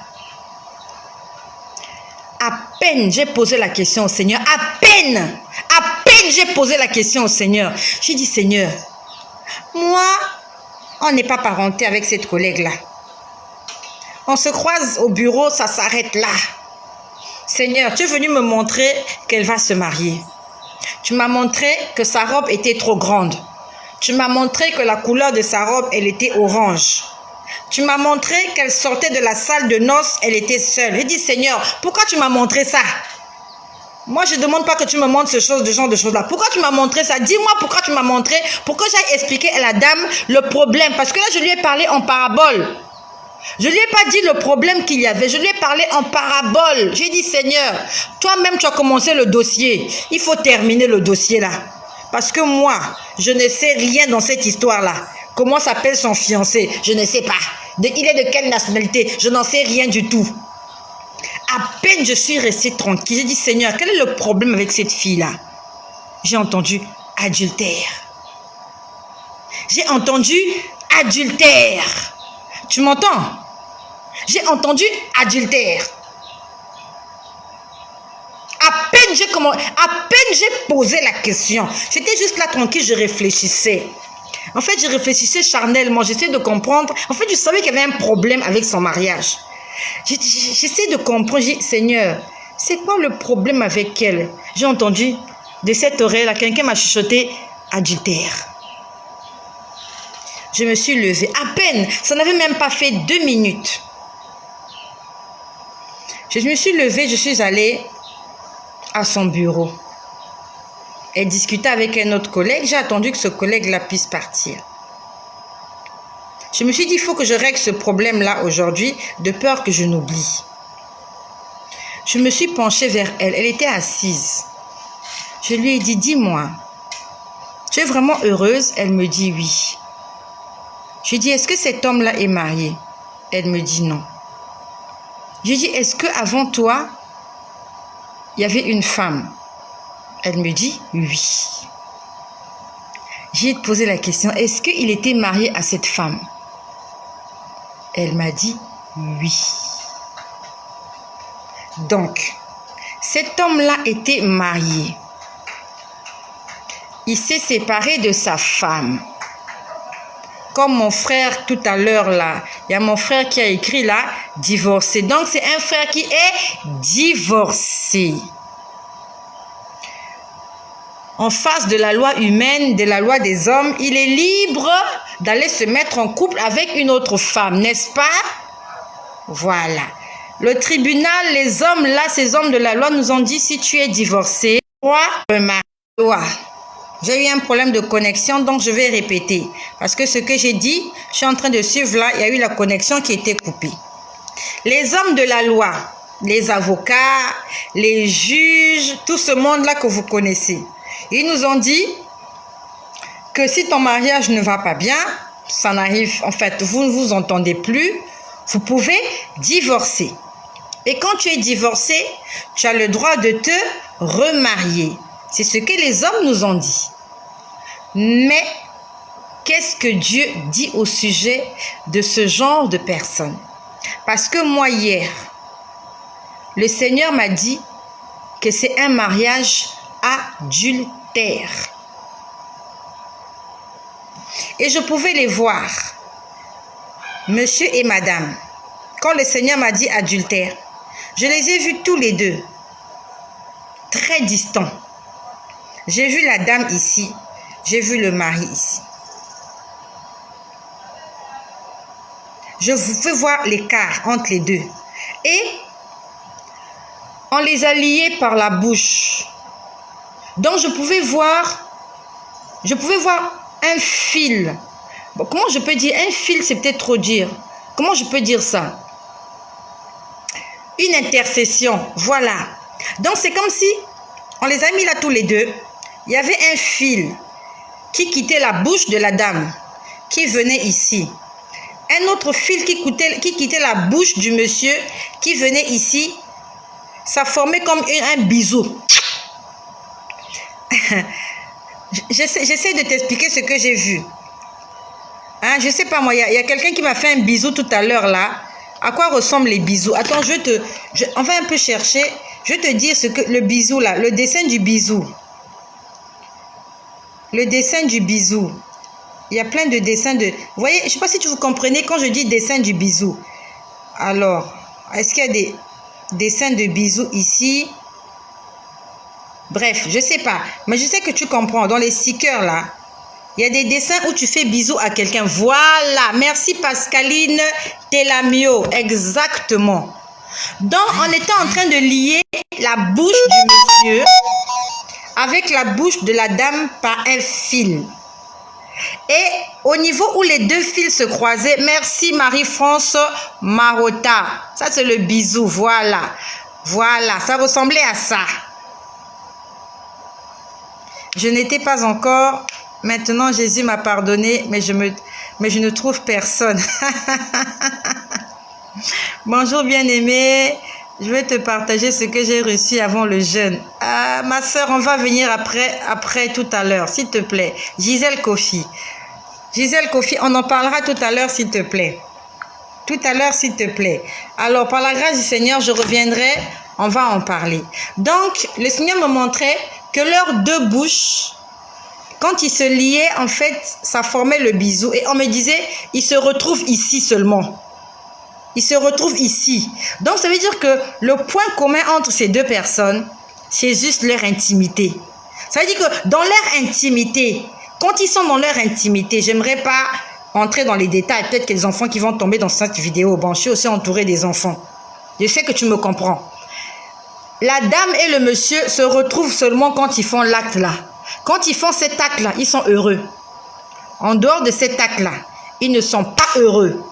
A: À peine j'ai posé la question au Seigneur. À peine j'ai posé la question au Seigneur. J'ai dit, Seigneur, moi, on n'est pas parenté avec cette collègue-là. On se croise au bureau, ça s'arrête là. Seigneur, tu es venu me montrer qu'elle va se marier. Tu m'as montré que sa robe était trop grande. Tu m'as montré que la couleur de sa robe, elle était orange. Tu m'as montré qu'elle sortait de la salle de noces, elle était seule. J'ai dit, Seigneur, pourquoi tu m'as montré ça? Moi, je ne demande pas que tu me montres ce genre de choses-là. Pourquoi tu m'as montré ça? Dis-moi pourquoi tu m'as montré, pour que j'aille expliquer à la dame le problème. Parce que là, je lui ai parlé en parabole. Je ne lui ai pas dit le problème qu'il y avait. Je lui ai parlé en parabole. J'ai dit, Seigneur, toi-même, tu as commencé le dossier. Il faut terminer le dossier là. Parce que moi, je ne sais rien dans cette histoire-là. Comment s'appelle son fiancé? Je ne sais pas. Il est de quelle nationalité? Je n'en sais rien du tout. À peine je suis restée tranquille. J'ai dit, Seigneur, quel est le problème avec cette fille-là? J'ai entendu adultère. J'ai entendu adultère. Tu m'entends? J'ai entendu adultère. À peine j'ai posé la question. J'étais juste là tranquille, je réfléchissais. En fait, je réfléchissais charnellement. J'essayais de comprendre. En fait, je savais qu'il y avait un problème avec son mariage. J'essaie de comprendre. J'ai dit, Seigneur, c'est quoi le problème avec elle? J'ai entendu de cette oreille-là, quelqu'un m'a chuchoté adultère. Je me suis levée. À peine, ça n'avait même pas fait 2 minutes. Je me suis levée, je suis allée à son bureau. Elle discutait avec un autre collègue. J'ai attendu que ce collègue-là puisse partir. Je me suis dit, il faut que je règle ce problème-là aujourd'hui, de peur que je n'oublie. Je me suis penchée vers elle. Elle était assise. Je lui ai dit, dis-moi, tu es vraiment heureuse? Elle me dit oui. Je lui ai dit, est-ce que cet homme-là est marié? Elle me dit non. Je lui ai dit, est-ce qu'avant toi, il y avait une femme? Elle me dit oui. J'ai posé la question, est-ce qu'il était marié à cette femme? Elle m'a dit oui. Donc, cet homme-là était marié. Il s'est séparé de sa femme. Comme mon frère tout à l'heure là, il y a mon frère qui a écrit là, divorcé. Donc, c'est un frère qui est divorcé. En face de la loi humaine, de la loi des hommes, il est libre d'aller se mettre en couple avec une autre femme, n'est-ce pas? Voilà. Le tribunal, les hommes là, ces hommes de la loi nous ont dit, si tu es divorcé, toi, toi. J'ai eu un problème de connexion, donc je vais répéter. Parce que ce que j'ai dit, je suis en train de suivre là, il y a eu la connexion qui était coupée. Les hommes de la loi, les avocats, les juges, tout ce monde-là que vous connaissez, ils nous ont dit que si ton mariage ne va pas bien, ça n'arrive, en fait, vous ne vous entendez plus, vous pouvez divorcer. Et quand tu es divorcé, tu as le droit de te remarier. C'est ce que les hommes nous ont dit. Mais qu'est-ce que Dieu dit au sujet de ce genre de personnes? Parce que moi, hier, le Seigneur m'a dit que c'est un mariage adultère. Et je pouvais les voir, monsieur et madame. Quand le Seigneur m'a dit adultère, je les ai vus tous les deux, très distants. J'ai vu la dame ici, j'ai vu le mari ici. Je vous fais voir l'écart entre les deux. Et on les a liés par la bouche. Donc je pouvais voir un fil. Bon, comment je peux dire? Un fil, c'est peut-être trop dire. Comment je peux dire ça? Une intercession, voilà. Donc c'est comme si on les a mis là tous les deux. Il y avait un fil qui quittait la bouche de la dame, qui venait ici. Un autre fil qui quittait la bouche du monsieur, qui venait ici. Ça formait comme un bisou. J'essaie de t'expliquer ce que j'ai vu. Hein, je sais pas moi, il y a quelqu'un qui m'a fait un bisou tout à l'heure là. À quoi ressemblent les bisous? Attends, on va un peu chercher. Je vais te dire ce que le bisou là, le dessin du bisou. Le dessin du bisou. Il y a plein de dessins de... Vous voyez, je ne sais pas si tu vous comprenez quand je dis dessin du bisou. Alors, est-ce qu'il y a des dessins de bisous ici? Bref, je ne sais pas. Mais je sais que tu comprends. Dans les stickers là, il y a des dessins où tu fais bisous à quelqu'un. Voilà. Merci Pascaline Telamio. Exactement. Donc, on était en train de lier la bouche du monsieur avec la bouche de la dame par un fil. Et au niveau où les deux fils se croisaient, merci Marie-France Marotta. Ça, c'est le bisou. Voilà. Voilà. Ça ressemblait à ça. Je n'étais pas encore... Maintenant, Jésus m'a pardonné, mais je ne trouve personne. Bonjour bien-aimé. Je vais te partager ce que j'ai reçu avant le jeûne. Ah, ma soeur, on va venir après tout à l'heure, s'il te plaît. Gisèle Kofi. Gisèle Kofi, on en parlera tout à l'heure, s'il te plaît. Tout à l'heure, s'il te plaît. Alors, par la grâce du Seigneur, je reviendrai. On va en parler. Donc, le Seigneur me montrait que leurs deux bouches, quand ils se liaient, en fait, ça formait le bisou. Et on me disait, ils se retrouvent ici seulement. Ils se retrouvent ici. Donc, ça veut dire que le point commun entre ces deux personnes, c'est juste leur intimité. Ça veut dire que dans leur intimité, quand ils sont dans leur intimité, j'aimerais pas entrer dans les détails. Peut-être qu'il y a des enfants qui vont tomber dans cette vidéo. Bon, je suis aussi entourée des enfants. Je sais que tu me comprends. La dame et le monsieur se retrouvent seulement quand ils font l'acte là. Quand ils font cet acte-là, ils sont heureux. En dehors de cet acte-là, ils ne sont pas heureux.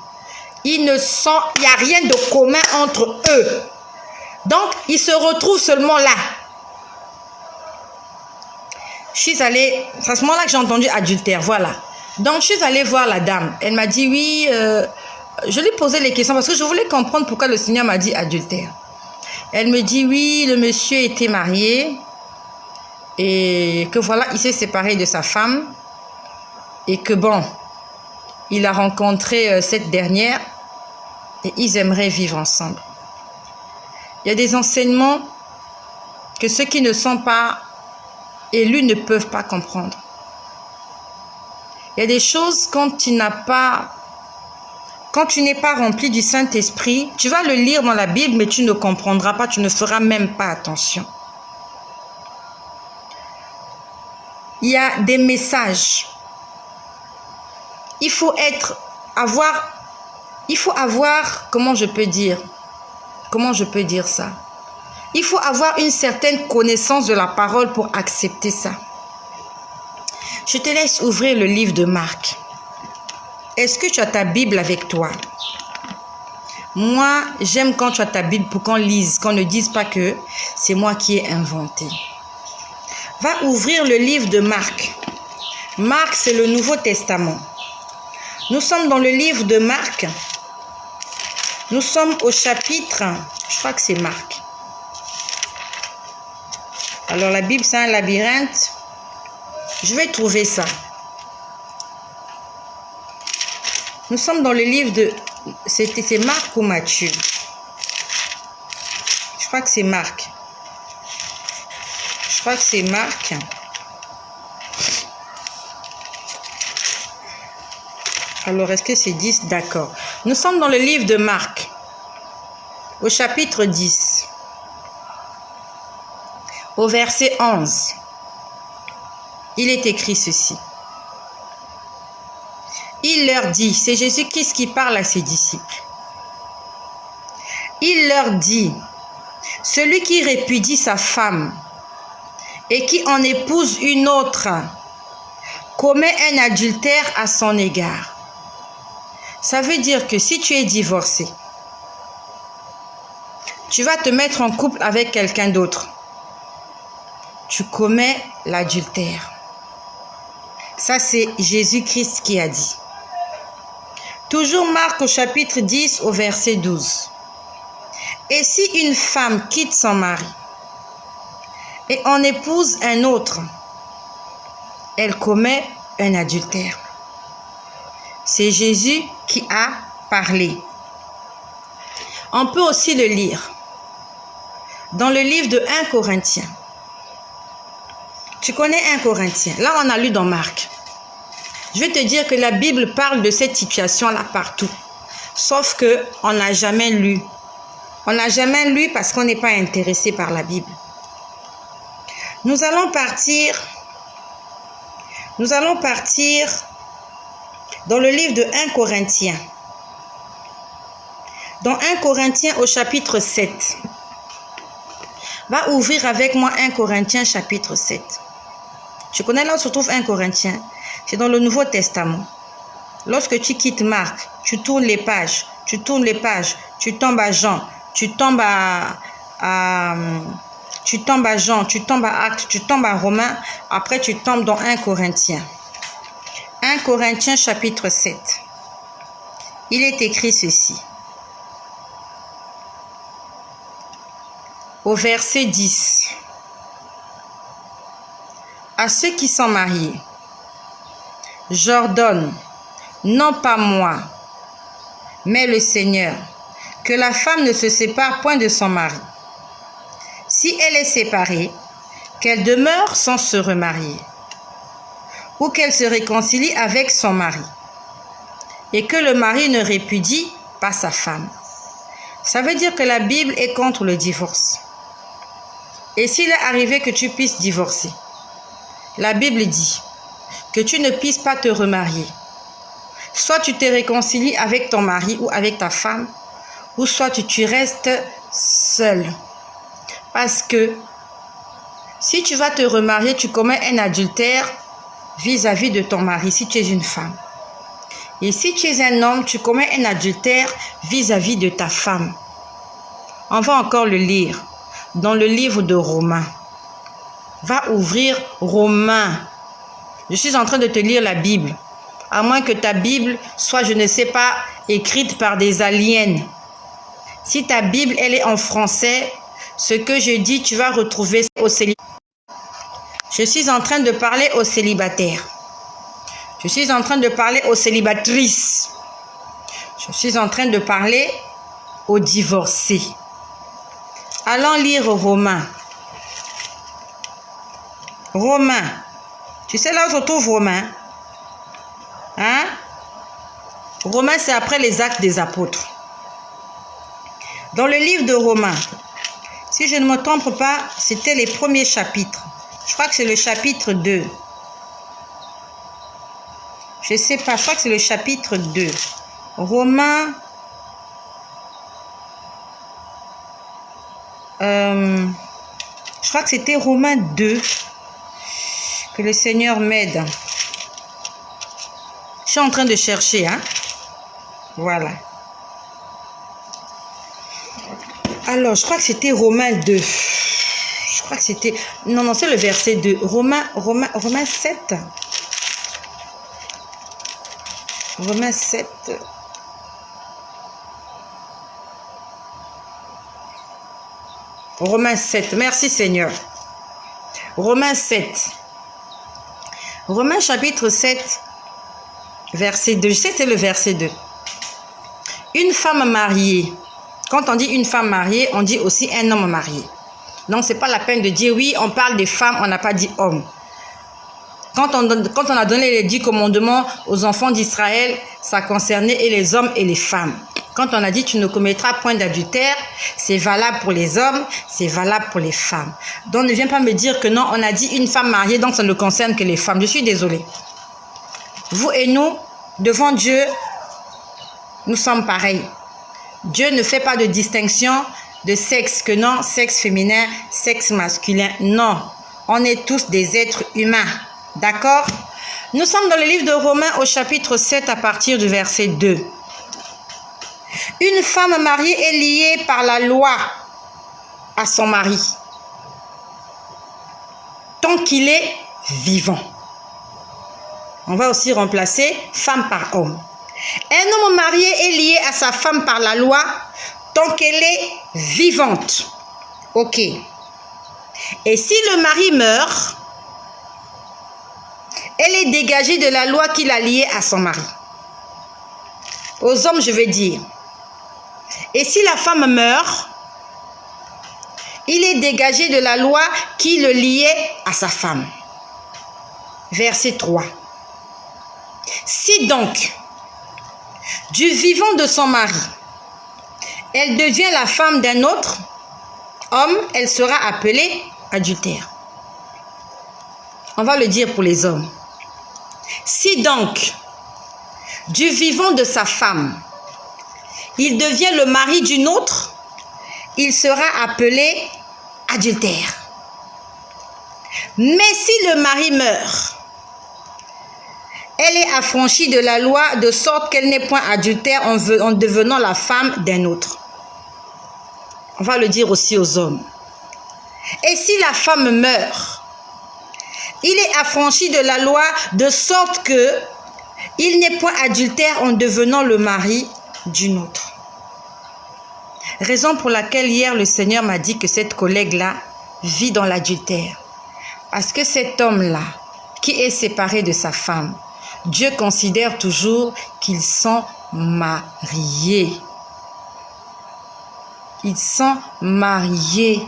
A: Il n'y a rien de commun entre eux. Donc, ils se retrouvent seulement là. Je suis allée, c'est à ce moment-là que j'ai entendu adultère, voilà. Donc, je suis allée voir la dame. Elle m'a dit, oui, je lui posais les questions parce que je voulais comprendre pourquoi le Seigneur m'a dit adultère. Elle me dit, oui, le monsieur était marié et que voilà, il s'est séparé de sa femme et que bon, il a rencontré cette dernière et ils aimeraient vivre ensemble. Il y a des enseignements que ceux qui ne sont pas élus ne peuvent pas comprendre. Il y a des choses quand tu n'es pas rempli du Saint-Esprit, tu vas le lire dans la Bible, mais tu ne comprendras pas, tu ne feras même pas attention. Il y a des messages. Il faut avoir, comment je peux dire ça? Il faut avoir une certaine connaissance de la parole pour accepter ça. Je te laisse ouvrir le livre de Marc. Est-ce que tu as ta Bible avec toi? Moi, j'aime quand tu as ta Bible pour qu'on lise, qu'on ne dise pas que c'est moi qui ai inventé. Va ouvrir le livre de Marc. Marc, c'est le Nouveau Testament. Nous sommes dans le livre de Marc. Nous sommes au chapitre, je crois que c'est Marc. Alors la Bible, c'est un labyrinthe. Je vais trouver ça. Nous sommes dans le livre de... C'est Marc ou Matthieu? Je crois que c'est Marc. Je crois que c'est Marc. Alors, est-ce que c'est 10? D'accord. Nous sommes dans le livre de Marc, au chapitre 10, au verset 11. Il est écrit ceci. Il leur dit, c'est Jésus-Christ qui parle à ses disciples. Il leur dit, celui qui répudie sa femme et qui en épouse une autre commet un adultère à son égard. Ça veut dire que si tu es divorcé, tu vas te mettre en couple avec quelqu'un d'autre, tu commets l'adultère. Ça, c'est Jésus-Christ qui a dit. Toujours Marc au chapitre 10 au verset 12. Et si une femme quitte son mari et en épouse un autre, elle commet un adultère. C'est Jésus qui a parlé. On peut aussi le lire dans le livre de 1 Corinthiens. Tu connais 1 Corinthiens. Là, on a lu dans Marc. Je vais te dire que la Bible parle de cette situation-là partout. Sauf qu'on n'a jamais lu. On n'a jamais lu parce qu'on n'est pas intéressé par la Bible. Nous allons partir dans le livre de 1 Corinthiens. Dans 1 Corinthiens au chapitre 7. Va ouvrir avec moi 1 Corinthiens chapitre 7. Tu connais là où se trouve 1 Corinthiens? C'est dans le Nouveau Testament. Lorsque tu quittes Marc, tu tournes les pages, tu tombes à Jean, tu tombes à Jean, tu tombes à Actes, tu tombes à Romains, après tu tombes dans 1 Corinthiens. 1 Corinthiens chapitre 7. Il est écrit ceci. Au verset 10. À ceux qui sont mariés, j'ordonne, non pas moi, mais le Seigneur, que la femme ne se sépare point de son mari. Si elle est séparée, qu'elle demeure sans se remarier, ou qu'elle se réconcilie avec son mari, et que le mari ne répudie pas sa femme. Ça veut dire que la Bible est contre le divorce. Et s'il est arrivé que tu puisses divorcer, la Bible dit que tu ne puisses pas te remarier. Soit tu te réconcilies avec ton mari ou avec ta femme, ou soit tu restes seul. Parce que si tu vas te remarier, tu commets un adultère vis-à-vis de ton mari si tu es une femme. Et si tu es un homme, tu commets un adultère vis-à-vis de ta femme. On va encore le lire dans le livre de Romains. Va ouvrir Romains. Je suis en train de te lire la Bible. À moins que ta Bible soit, je ne sais pas, écrite par des aliens. Si ta Bible, elle est en français, ce que je dis, tu vas retrouver au célibataire. Je suis en train de parler aux célibataires. Je suis en train de parler aux célibatrices. Je suis en train de parler aux divorcés. Allons lire Romains. Romains. Tu sais là où se trouve Romains? Hein? Romains, c'est après les Actes des Apôtres. Dans le livre de Romains, si je ne me trompe pas, c'était les premiers chapitres. Je crois que c'est le chapitre 2. Je ne sais pas, je crois que c'est le chapitre 2. Romains... je crois que c'était Romains 2. Que le Seigneur m'aide. Je suis en train de chercher, hein. Voilà. Alors, je crois que c'était Romains 2. Je crois que c'était... Non, c'est le verset 2. Romains 7. Romains 7. Romains 7. Merci Seigneur. Romains 7. Romains chapitre 7, verset 2. Je sais que c'est le verset 2. Une femme mariée. Quand on dit une femme mariée, on dit aussi un homme marié. Donc, ce n'est pas la peine de dire oui, on parle des femmes, on n'a pas dit homme. Quand on a donné les 10 commandements aux enfants d'Israël, ça concernait et les hommes et les femmes. Quand on a dit tu ne commettras point d'adultère, c'est valable pour les hommes, c'est valable pour les femmes. Donc ne viens pas me dire que non, on a dit une femme mariée, donc ça ne concerne que les femmes. Je suis désolée. Vous et nous, devant Dieu, nous sommes pareils. Dieu ne fait pas de distinction de sexe, que non, sexe féminin, sexe masculin. Non, on est tous des êtres humains. D'accord? Nous sommes dans le livre de Romains au chapitre 7 à partir du verset 2. Une femme mariée est liée par la loi à son mari, tant qu'il est vivant. On va aussi remplacer femme par homme. Un homme marié est lié à sa femme par la loi tant qu'elle est vivante. Ok. Et si le mari meurt, Elle est dégagée de la loi qui l'a liée à son mari. Aux hommes, je veux dire. Et si la femme meurt, il est dégagé de la loi qui le liait à sa femme. Verset 3. Si donc, du vivant de son mari, elle devient la femme d'un autre homme, elle sera appelée adultère. On va le dire pour les hommes. Si donc, du vivant de sa femme, il devient le mari d'une autre, il sera appelé adultère. Mais si le mari meurt, elle est affranchie de la loi de sorte qu'elle n'est point adultère en devenant la femme d'un autre. On va le dire aussi aux hommes. Et si la femme meurt, il est affranchi de la loi de sorte que il n'est point adultère en devenant le mari d'une autre. Raison pour laquelle hier le Seigneur m'a dit que cette collègue-là vit dans l'adultère. Parce que cet homme-là, qui est séparé de sa femme, Dieu considère toujours qu'ils sont mariés. Ils sont mariés.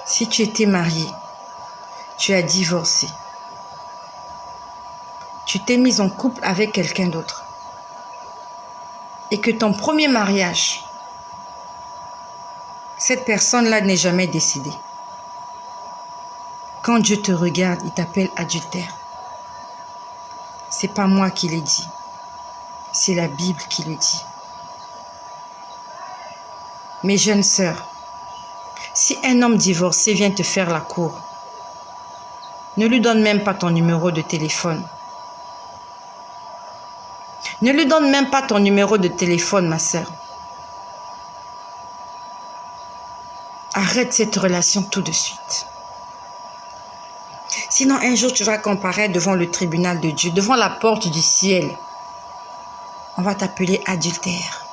A: Si tu étais marié, tu as divorcé, tu t'es mis en couple avec quelqu'un d'autre et que ton premier mariage, cette personne-là n'est jamais décidée. Quand Dieu te regarde, il t'appelle adultère. C'est pas moi qui l'ai dit, c'est la Bible qui le dit. Mes jeunes sœurs, si un homme divorcé vient te faire la cour, ne lui donne même pas ton numéro de téléphone. Ne lui donne même pas ton numéro de téléphone, ma sœur. Arrête cette relation tout de suite. Sinon, un jour, tu vas comparaître devant le tribunal de Dieu, devant la porte du ciel. On va t'appeler adultère.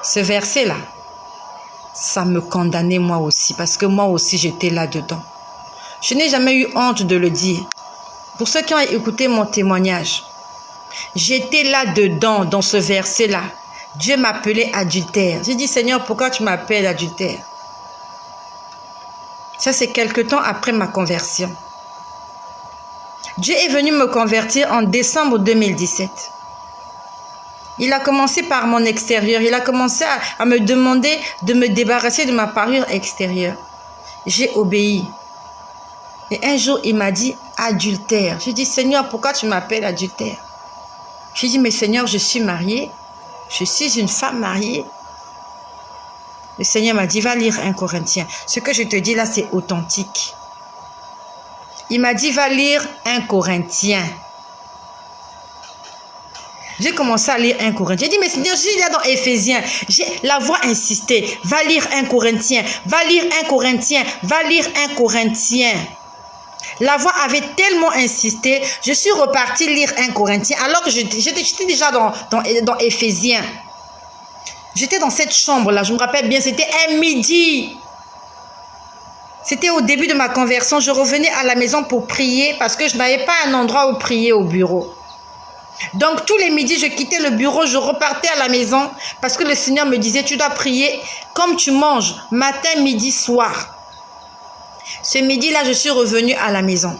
A: Ce verset-là, ça me condamnait moi aussi, parce que moi aussi, j'étais là-dedans. Je n'ai jamais eu honte de le dire. Pour ceux qui ont écouté mon témoignage, j'étais là-dedans, dans ce verset-là. Dieu m'appelait adultère. J'ai dit, Seigneur, pourquoi tu m'appelles adultère? Ça, c'est quelque temps après ma conversion. Dieu est venu me convertir en décembre 2017. Il a commencé par mon extérieur. Il a commencé à me demander de me débarrasser de ma parure extérieure. J'ai obéi. Et un jour, il m'a dit adultère. J'ai dit, Seigneur, pourquoi tu m'appelles adultère? J'ai dit, mais Seigneur, je suis mariée. Je suis une femme mariée. Le Seigneur m'a dit, va lire 1 Corinthiens. Ce que je te dis là, c'est authentique. Il m'a dit, va lire 1 Corinthiens. J'ai commencé à lire 1 Corinthiens. J'ai dit, mais Seigneur, je suis là dans Éphésiens. La voix insistait. Va lire 1 Corinthiens. Va lire 1 Corinthiens. Va lire 1 Corinthiens. La voix avait tellement insisté. Je suis repartie lire 1 Corinthiens alors que j'étais déjà dans Éphésiens. J'étais dans cette chambre-là. Je me rappelle bien, c'était un midi. C'était au début de ma conversion. Je revenais à la maison pour prier parce que je n'avais pas un endroit où prier au bureau. Donc, tous les midis, je quittais le bureau, je repartais à la maison parce que le Seigneur me disait, tu dois prier comme tu manges, matin, midi, soir. Ce midi-là, je suis revenue à la maison.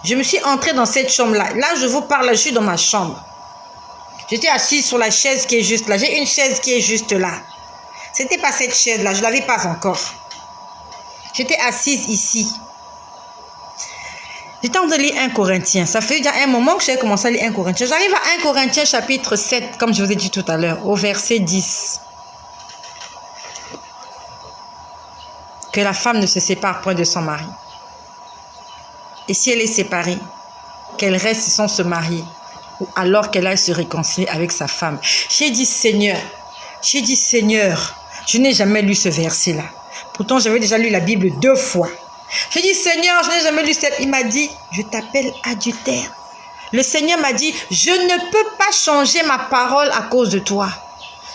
A: Je me suis entrée dans cette chambre-là. Là, je vous parle, je suis dans ma chambre. J'étais assise sur la chaise qui est juste là. J'ai une chaise qui est juste là. Ce n'était pas cette chaise-là, je ne l'avais pas encore. J'étais assise ici. J'étais en train de lire 1 Corinthiens. Ça fait déjà un moment que j'ai commencé à lire 1 Corinthiens. J'arrive à 1 Corinthiens chapitre 7, comme je vous ai dit tout à l'heure, au verset 10. Que la femme ne se sépare point de son mari. Et si elle est séparée, qu'elle reste sans se marier, ou alors qu'elle aille se réconcilier avec sa femme. J'ai dit, Seigneur, je n'ai jamais lu ce verset-là. Pourtant, j'avais déjà lu la Bible 2 fois. J'ai dit, Seigneur, je n'ai jamais lu cette... Il m'a dit, je t'appelle adultère. Le Seigneur m'a dit, je ne peux pas changer ma parole à cause de toi.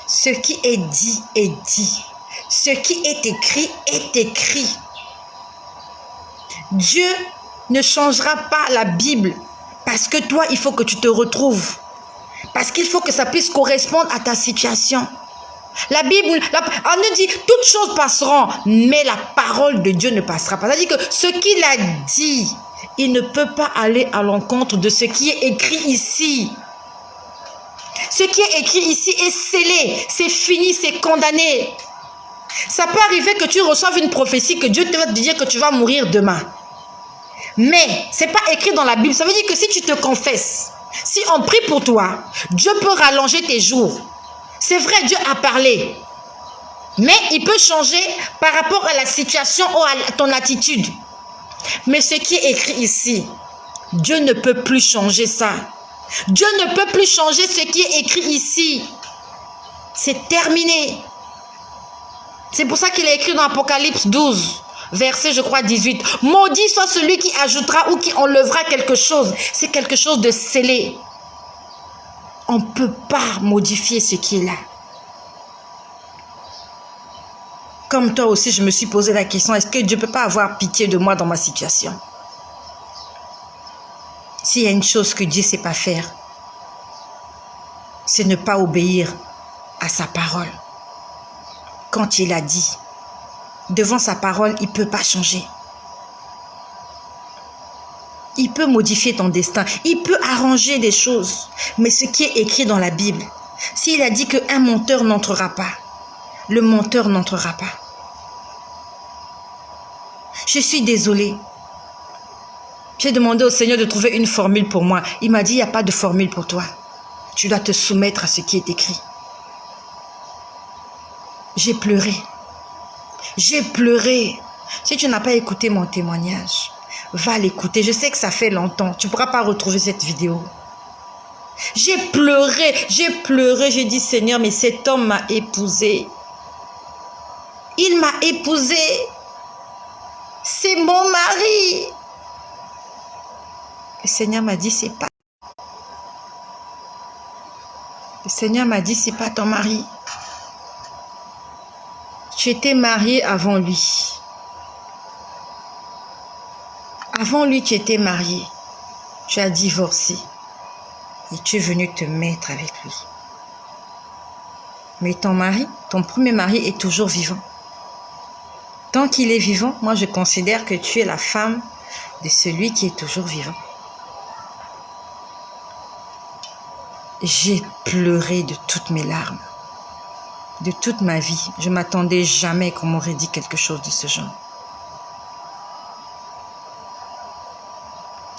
A: Ce qui est dit est dit. Ce qui est écrit est écrit. Dieu ne changera pas la Bible parce que toi, il faut que tu te retrouves. Parce qu'il faut que ça puisse correspondre à ta situation. La Bible, on nous dit, toutes choses passeront, mais la parole de Dieu ne passera pas. C'est-à-dire que ce qu'il a dit, il ne peut pas aller à l'encontre de ce qui est écrit ici. Ce qui est écrit ici est scellé, c'est fini, c'est condamné. Ça peut arriver que tu reçoives une prophétie que Dieu te va te dire que tu vas mourir demain. Mais ce n'est pas écrit dans la Bible. Ça veut dire que si tu te confesses, si on prie pour toi, Dieu peut rallonger tes jours. C'est vrai, Dieu a parlé. Mais il peut changer par rapport à la situation ou à ton attitude. Mais ce qui est écrit ici, Dieu ne peut plus changer ça. Dieu ne peut plus changer ce qui est écrit ici. C'est terminé. C'est pour ça qu'il est écrit dans Apocalypse 12, verset, je crois, 18. Maudit soit celui qui ajoutera ou qui enlèvera quelque chose. C'est quelque chose de scellé. On ne peut pas modifier ce qui est là. Comme toi aussi, je me suis posé la question, est-ce que Dieu ne peut pas avoir pitié de moi dans ma situation? S'il y a une chose que Dieu ne sait pas faire, c'est ne pas obéir à sa parole. Quand il a dit, devant sa parole, il ne peut pas changer. Il peut modifier ton destin, il peut arranger des choses. Mais ce qui est écrit dans la Bible, s'il a dit qu'un menteur n'entrera pas, le menteur n'entrera pas. Je suis désolée. J'ai demandé au Seigneur de trouver une formule pour moi. Il m'a dit, il n'y a pas de formule pour toi. Tu dois te soumettre à ce qui est écrit. J'ai pleuré. J'ai pleuré. Si tu n'as pas écouté mon témoignage, va l'écouter. Je sais que ça fait longtemps. Tu ne pourras pas retrouver cette vidéo. J'ai pleuré. J'ai dit, Seigneur, mais cet homme m'a épousée. Il m'a épousée. C'est mon mari. Le Seigneur m'a dit, c'est pas. Le Seigneur m'a dit, c'est pas ton mari. Tu étais mariée avant lui. Avant lui, tu étais mariée. Tu as divorcé. Et tu es venu te mettre avec lui. Mais ton mari, ton premier mari est toujours vivant. Tant qu'il est vivant, moi je considère que tu es la femme de celui qui est toujours vivant. J'ai pleuré de toutes mes larmes. De toute ma vie, je ne m'attendais jamais qu'on m'aurait dit quelque chose de ce genre.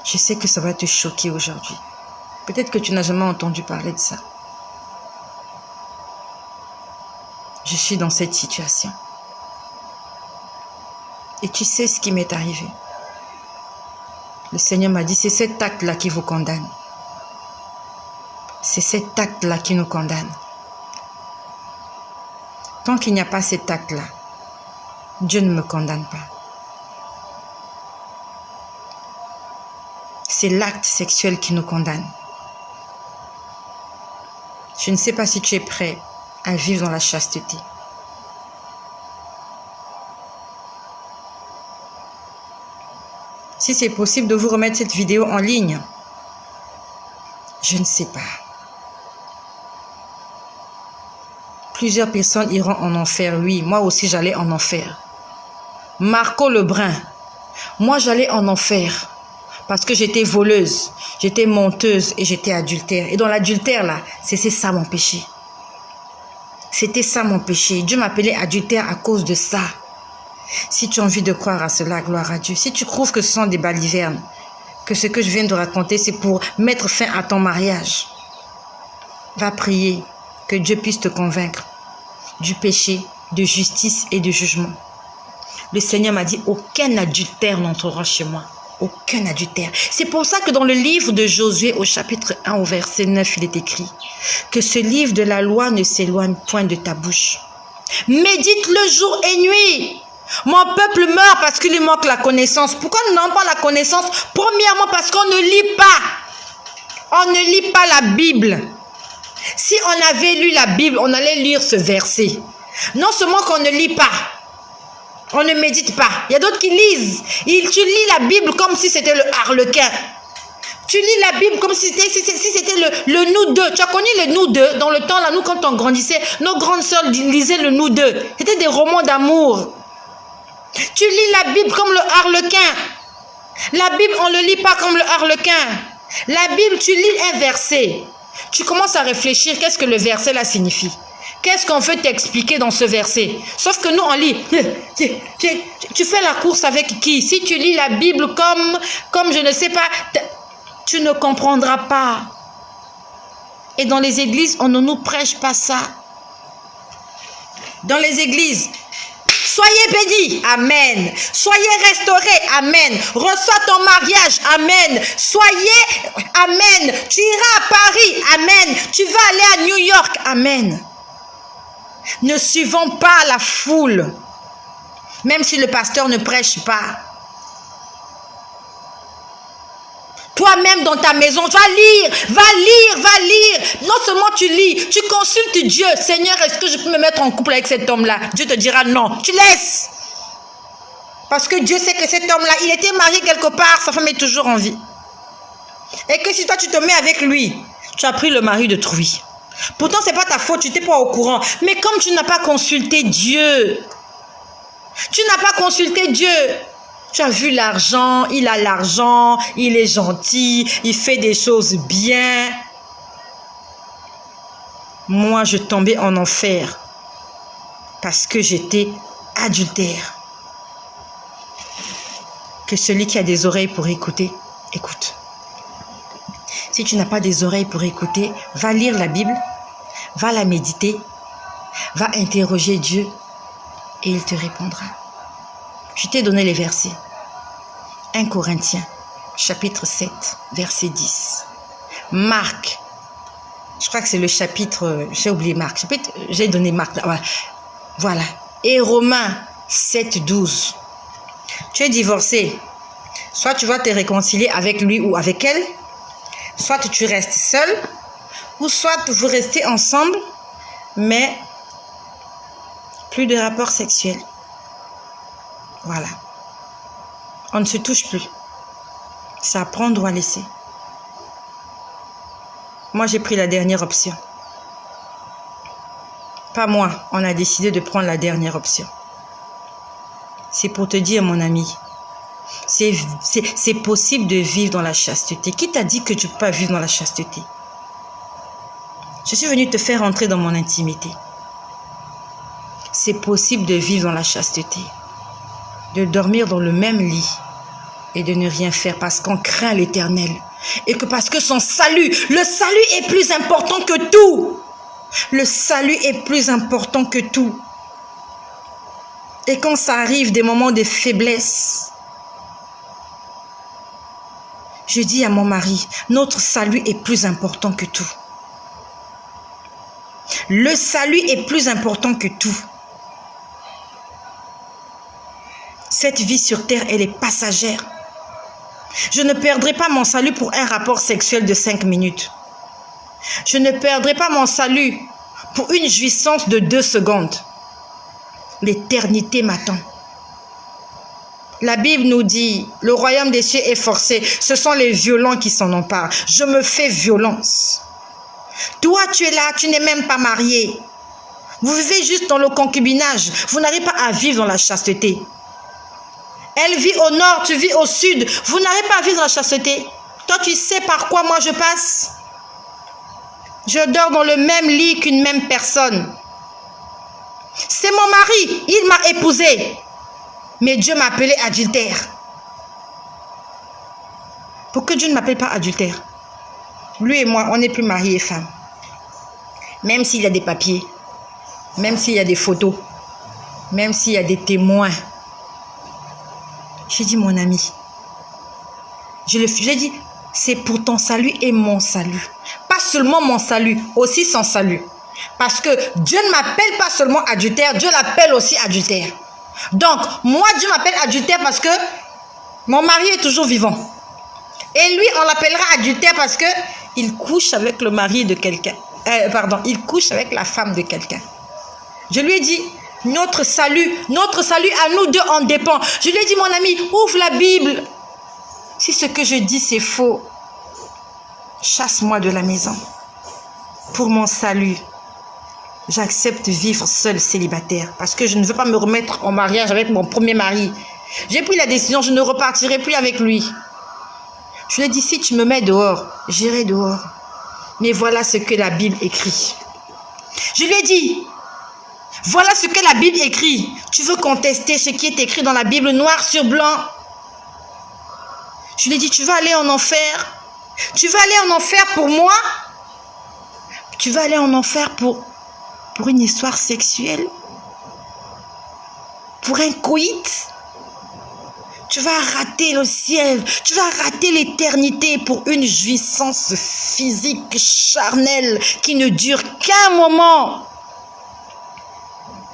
A: Je sais que ça va te choquer aujourd'hui. Peut-être que tu n'as jamais entendu parler de ça. Je suis dans cette situation. Et tu sais ce qui m'est arrivé. Le Seigneur m'a dit, c'est cet acte-là qui vous condamne. C'est cet acte-là qui nous condamne. Tant qu'il n'y a pas cet acte-là, Dieu ne me condamne pas. C'est l'acte sexuel qui nous condamne. Je ne sais pas si tu es prêt à vivre dans la chasteté. Si c'est possible de vous remettre cette vidéo en ligne, je ne sais pas. Plusieurs personnes iront en enfer, oui. Moi aussi, j'allais en enfer. Marco Lebrun, moi, j'allais en enfer parce que j'étais voleuse, j'étais menteuse et j'étais adultère. Et dans l'adultère, là, c'était ça mon péché. C'était ça mon péché. Dieu m'appelait adultère à cause de ça. Si tu as envie de croire à cela, gloire à Dieu. Si tu trouves que ce sont des balivernes, que ce que je viens de raconter, c'est pour mettre fin à ton mariage, va prier que Dieu puisse te convaincre du péché, de justice et de jugement. Le Seigneur m'a dit, aucun adultère n'entrera chez moi. Aucun adultère. C'est pour ça que dans le livre de Josué, au chapitre 1, au verset 9, il est écrit que ce livre de la loi ne s'éloigne point de ta bouche. Médite-le jour et nuit. Mon peuple meurt parce qu'il lui manque la connaissance. Pourquoi nous n'avons pas la connaissance? Premièrement, parce qu'on ne lit pas. On ne lit pas la Bible. Si on avait lu la Bible, on allait lire ce verset. Non seulement qu'on ne lit pas, On ne médite pas. Il y a d'autres qui lisent. Tu lis la Bible comme si c'était le harlequin. Tu lis la Bible comme si c'était le nous deux. Tu as connu le nous deux dans le temps là, nous quand on grandissait, nos grandes sœurs lisaient le nous deux. C'était des romans d'amour. Tu lis la Bible comme le harlequin. La Bible, on ne le lit pas comme le harlequin. La Bible, tu lis un verset. Tu commences à réfléchir, qu'est-ce que le verset là signifie? Qu'est-ce qu'on veut t'expliquer dans ce verset? Sauf que nous, on lit. Tu fais la course avec qui? Si tu lis la Bible comme je ne sais pas, tu ne comprendras pas. Et dans les églises, on ne nous prêche pas ça. Dans les églises, soyez bénis, amen. Soyez restaurés, amen. Reçois ton mariage, amen. Soyez, amen. Tu iras à Paris, amen. Tu vas aller à New York, amen. Ne suivons pas la foule, même si le pasteur ne prêche pas. Toi-même dans ta maison, va lire. Non seulement tu lis, tu consultes Dieu. Seigneur, est-ce que je peux me mettre en couple avec cet homme-là? Dieu te dira non. Tu laisses. Parce que Dieu sait que cet homme-là, il était marié quelque part, sa femme est toujours en vie. Et que si toi tu te mets avec lui, tu as pris le mari de trui. Pourtant, ce n'est pas ta faute, tu n'étais pas au courant. Mais comme tu n'as pas consulté Dieu, tu as vu l'argent, il a l'argent, il est gentil, il fait des choses bien. Moi, je tombais en enfer parce que j'étais adultère. Que celui qui a des oreilles pour écouter, écoute. Si tu n'as pas des oreilles pour écouter, va lire la Bible, va la méditer, va interroger Dieu et il te répondra. Je t'ai donné les versets. 1 Corinthiens, chapitre 7, verset 10. Marc, je crois que c'est le chapitre, j'ai oublié Marc, j'ai donné Marc. Voilà. Et Romains 7, 12. Tu es divorcé. Soit tu vas te réconcilier avec lui ou avec elle, soit tu restes seul, ou soit vous restez ensemble, mais plus de rapports sexuels. Voilà. On ne se touche plus. C'est à prendre ou à laisser. Moi, j'ai pris la dernière option. Pas moi, on a décidé de prendre la dernière option. C'est pour te dire, mon ami, c'est possible de vivre dans la chasteté. Qui t'a dit que tu ne peux pas vivre dans la chasteté? Je suis venue te faire entrer dans mon intimité. C'est possible de vivre dans la chasteté. De dormir dans le même lit et de ne rien faire parce qu'on craint l'Éternel. Et que parce que son salut, le salut est plus important que tout. Le salut est plus important que tout. Et quand ça arrive des moments de faiblesse, je dis à mon mari, notre salut est plus important que tout. Le salut est plus important que tout. Cette vie sur terre, elle est passagère. Je ne perdrai pas mon salut pour un rapport sexuel de 5 minutes. Je ne perdrai pas mon salut pour une jouissance de 2 secondes. L'éternité m'attend. La Bible nous dit, le royaume des cieux est forcé. Ce sont les violents qui s'en emparent. Je me fais violence. Toi, tu es là, tu n'es même pas marié. Vous vivez juste dans le concubinage. Vous n'arrivez pas à vivre dans la chasteté. Elle vit au nord, tu vis au sud. Vous n'arrivez pas à vivre dans la chasteté. Toi, tu sais par quoi moi je passe. Je dors dans le même lit qu'une même personne. C'est mon mari, il m'a épousée. Mais Dieu m'a appelé adultère. Pourquoi Dieu ne m'appelle pas adultère? Lui et moi, on n'est plus mari et femme. Même s'il y a des papiers, même s'il y a des photos, même s'il y a des témoins. J'ai dit, mon ami, je l'ai dit, c'est pour ton salut et mon salut. Pas seulement mon salut, aussi son salut. Parce que Dieu ne m'appelle pas seulement adultère, Dieu l'appelle aussi adultère. Donc, moi, Dieu m'appelle adultère parce que mon mari est toujours vivant. Et lui, on l'appellera adultère parce que il couche avec le mari de quelqu'un. Il couche avec la femme de quelqu'un. Je lui ai dit, Notre salut à nous deux en dépend. Je lui ai dit, mon ami, ouvre la Bible. Si ce que je dis c'est faux, chasse-moi de la maison. Pour mon salut, j'accepte vivre seul célibataire parce que je ne veux pas me remettre en mariage avec mon premier mari. J'ai pris la décision, je ne repartirai plus avec lui. Je lui ai dit, si tu me mets dehors, j'irai dehors. Mais voilà ce que la Bible écrit. Je lui ai dit, voilà ce que la Bible écrit. Tu veux contester ce qui est écrit dans la Bible noir sur blanc? Je lui ai dit, tu veux aller en enfer? Tu veux aller en enfer pour moi? Tu veux aller en enfer pour une histoire sexuelle? Pour un coït? Tu vas rater le ciel, tu vas rater l'éternité pour une jouissance physique charnelle qui ne dure qu'un moment.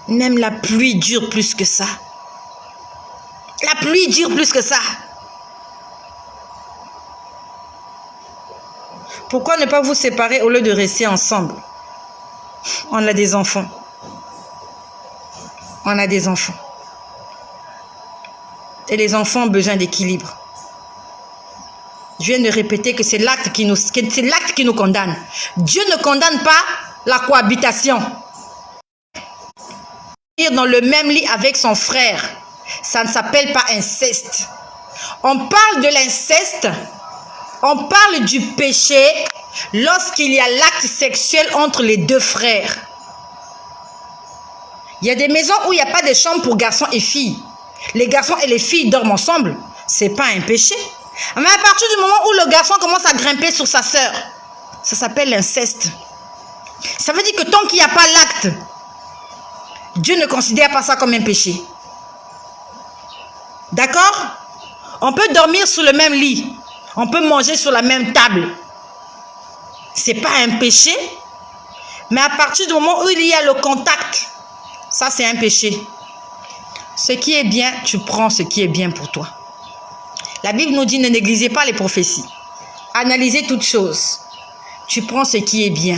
A: Même la pluie dure plus que ça. La pluie dure plus que ça. Pourquoi ne pas vous séparer au lieu de rester ensemble? On a des enfants. On a des enfants. Et les enfants ont besoin d'équilibre. Je viens de répéter que c'est l'acte qui nous condamne. Dieu ne condamne pas la cohabitation. Dans le même lit avec son frère, ça ne s'appelle pas inceste. On parle de l'inceste, on parle du péché lorsqu'il y a l'acte sexuel entre les deux frères. Il y a des maisons où il n'y a pas de chambre pour garçons et filles. Les garçons et les filles dorment ensemble. Ce n'est pas un péché. Mais à partir du moment où le garçon commence à grimper sur sa sœur, ça s'appelle l'inceste. Ça veut dire que tant qu'il n'y a pas l'acte, Dieu ne considère pas ça comme un péché. D'accord? On peut dormir sur le même lit. On peut manger sur la même table. Ce n'est pas un péché. Mais à partir du moment où il y a le contact, ça c'est un péché. Ce qui est bien, tu prends ce qui est bien pour toi. La Bible nous dit ne négligez pas les prophéties. Analysez toutes choses. Tu prends ce qui est bien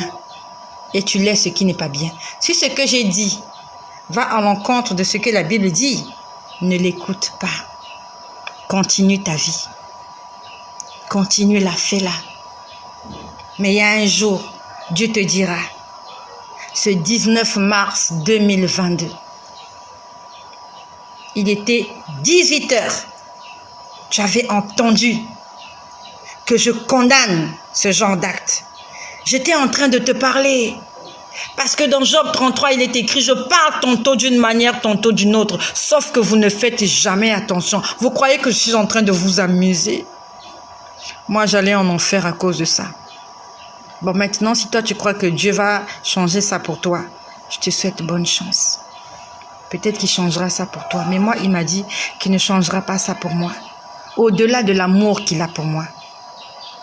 A: et tu laisses ce qui n'est pas bien. Si ce que j'ai dit va à l'encontre de ce que la Bible dit, ne l'écoute pas. Continue ta vie. Continue-la, fais-la. Mais il y a un jour, Dieu te dira, ce 19 mars 2022, il était 18 heures. J'avais entendu que je condamne ce genre d'acte. J'étais en train de te parler. Parce que dans Job 33, il est écrit, je parle tantôt d'une manière, tantôt d'une autre. Sauf que vous ne faites jamais attention. Vous croyez que je suis en train de vous amuser. Moi, j'allais en enfer à cause de ça. Bon, maintenant, si toi, tu crois que Dieu va changer ça pour toi, je te souhaite bonne chance. Peut-être qu'il changera ça pour toi. Mais moi, il m'a dit qu'il ne changera pas ça pour moi. Au-delà de l'amour qu'il a pour moi,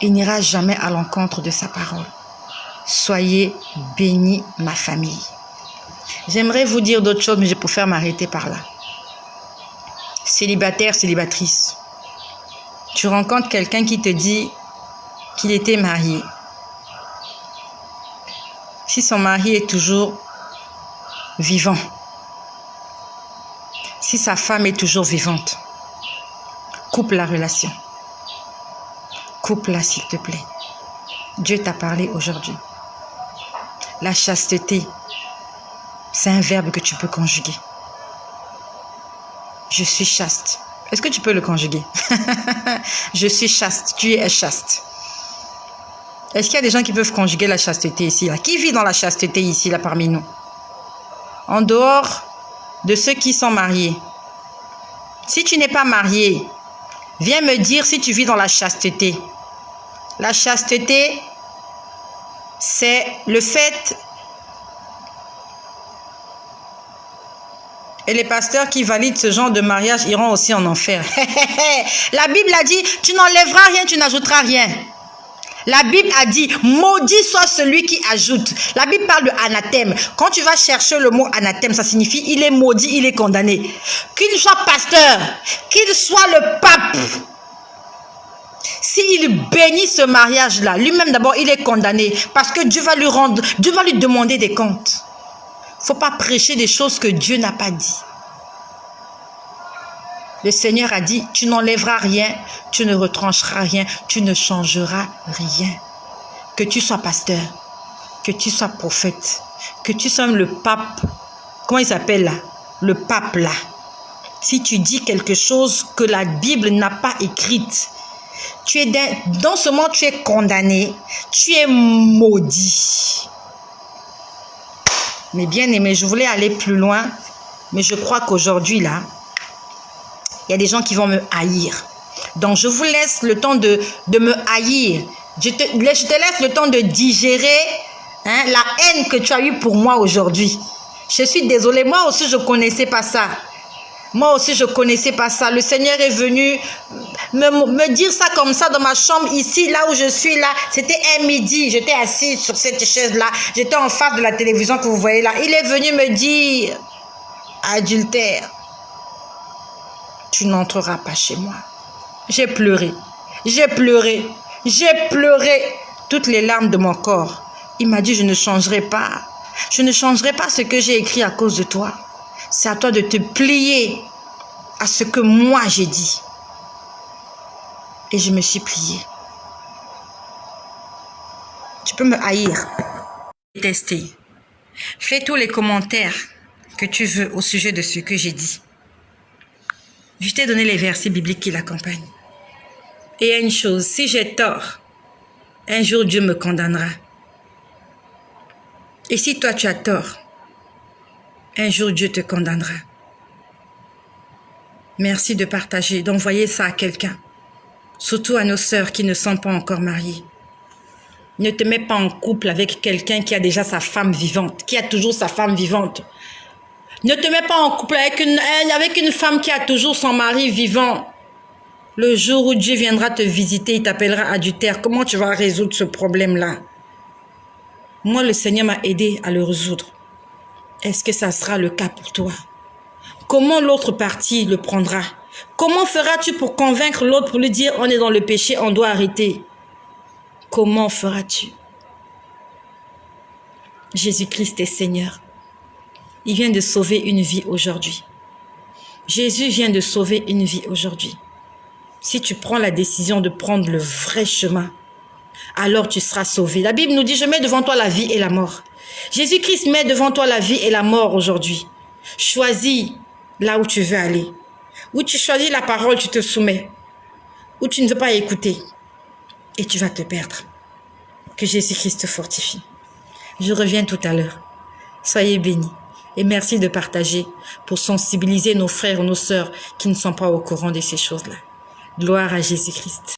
A: il n'ira jamais à l'encontre de sa parole. Soyez bénis, ma famille. J'aimerais vous dire d'autres choses, mais je préfère m'arrêter par là. Célibataire, célibatrice. Tu rencontres quelqu'un qui te dit qu'il était marié. Si son mari est toujours vivant, si sa femme est toujours vivante, coupe la relation. Coupe-la, s'il te plaît. Dieu t'a parlé aujourd'hui. La chasteté, c'est un verbe que tu peux conjuguer. Je suis chaste. Est-ce que tu peux le conjuguer? Je suis chaste. Tu es chaste. Est-ce qu'il y a des gens qui peuvent conjuguer la chasteté ici là? Qui vit dans la chasteté ici là parmi nous? En dehors de ceux qui sont mariés. Si tu n'es pas marié, viens me dire si tu vis dans la chasteté. La chasteté, c'est le fait... Et les pasteurs qui valident ce genre de mariage iront aussi en enfer. La Bible a dit, tu n'enlèveras rien, tu n'ajouteras rien. La Bible a dit, maudit soit celui qui ajoute. La Bible parle de anathème. Quand tu vas chercher le mot anathème, ça signifie il est maudit, il est condamné. Qu'il soit pasteur, qu'il soit le pape, s'il bénit ce mariage-là, lui-même d'abord, il est condamné parce que Dieu va lui demander des comptes. faut pas prêcher des choses que Dieu n'a pas dit. Le Seigneur a dit, tu n'enlèveras rien, tu ne retrancheras rien, tu ne changeras rien. Que tu sois pasteur, que tu sois prophète, que tu sois le pape, comment il s'appelle là? Le pape là. Si tu dis quelque chose que la Bible n'a pas écrite, tu es dans ce monde, tu es condamné, tu es maudit. Mais bien aimé, je voulais aller plus loin, mais je crois qu'aujourd'hui là, il y a des gens qui vont me haïr. Donc je vous laisse le temps de me haïr. Je te laisse le temps de digérer la haine que tu as eue pour moi aujourd'hui. Je suis désolée, moi aussi je ne connaissais pas ça. Moi aussi je ne connaissais pas ça. Le Seigneur est venu me dire ça comme ça dans ma chambre ici, là où je suis là. C'était un midi, j'étais assise sur cette chaise-là. J'étais en face de la télévision que vous voyez là. Il est venu me dire, adultère, tu n'entreras pas chez moi. J'ai pleuré, j'ai pleuré, j'ai pleuré toutes les larmes de mon corps. Il m'a dit, je ne changerai pas. Je ne changerai pas ce que j'ai écrit à cause de toi. C'est à toi de te plier à ce que moi j'ai dit. Et je me suis pliée. Tu peux me haïr, détester. Fais tous les commentaires que tu veux au sujet de ce que j'ai dit. Je t'ai donné les versets bibliques qui l'accompagnent. Et il y a une chose, si j'ai tort, un jour Dieu me condamnera. Et si toi tu as tort, un jour Dieu te condamnera. Merci de partager, d'envoyer ça à quelqu'un. Surtout à nos sœurs qui ne sont pas encore mariées. Ne te mets pas en couple avec quelqu'un qui a déjà sa femme vivante, qui a toujours sa femme vivante. Ne te mets pas en couple avec une femme qui a toujours son mari vivant. Le jour où Dieu viendra te visiter, il t'appellera adultère. Comment tu vas résoudre ce problème-là? Moi, le Seigneur m'a aidé à le résoudre. Est-ce que ça sera le cas pour toi? Comment l'autre partie le prendra? Comment feras-tu pour convaincre l'autre pour lui dire on est dans le péché, on doit arrêter? Comment feras-tu? Jésus-Christ est Seigneur. Il vient de sauver une vie aujourd'hui. Jésus vient de sauver une vie aujourd'hui. Si tu prends la décision de prendre le vrai chemin, alors tu seras sauvé. La Bible nous dit, je mets devant toi la vie et la mort. Jésus-Christ met devant toi la vie et la mort aujourd'hui. Choisis là où tu veux aller. Où tu choisis la parole, tu te soumets. Où tu ne veux pas écouter. Et tu vas te perdre. Que Jésus-Christ te fortifie. Je reviens tout à l'heure. Soyez bénis. Et merci de partager pour sensibiliser nos frères ou nos sœurs qui ne sont pas au courant de ces choses-là. Gloire à Jésus-Christ.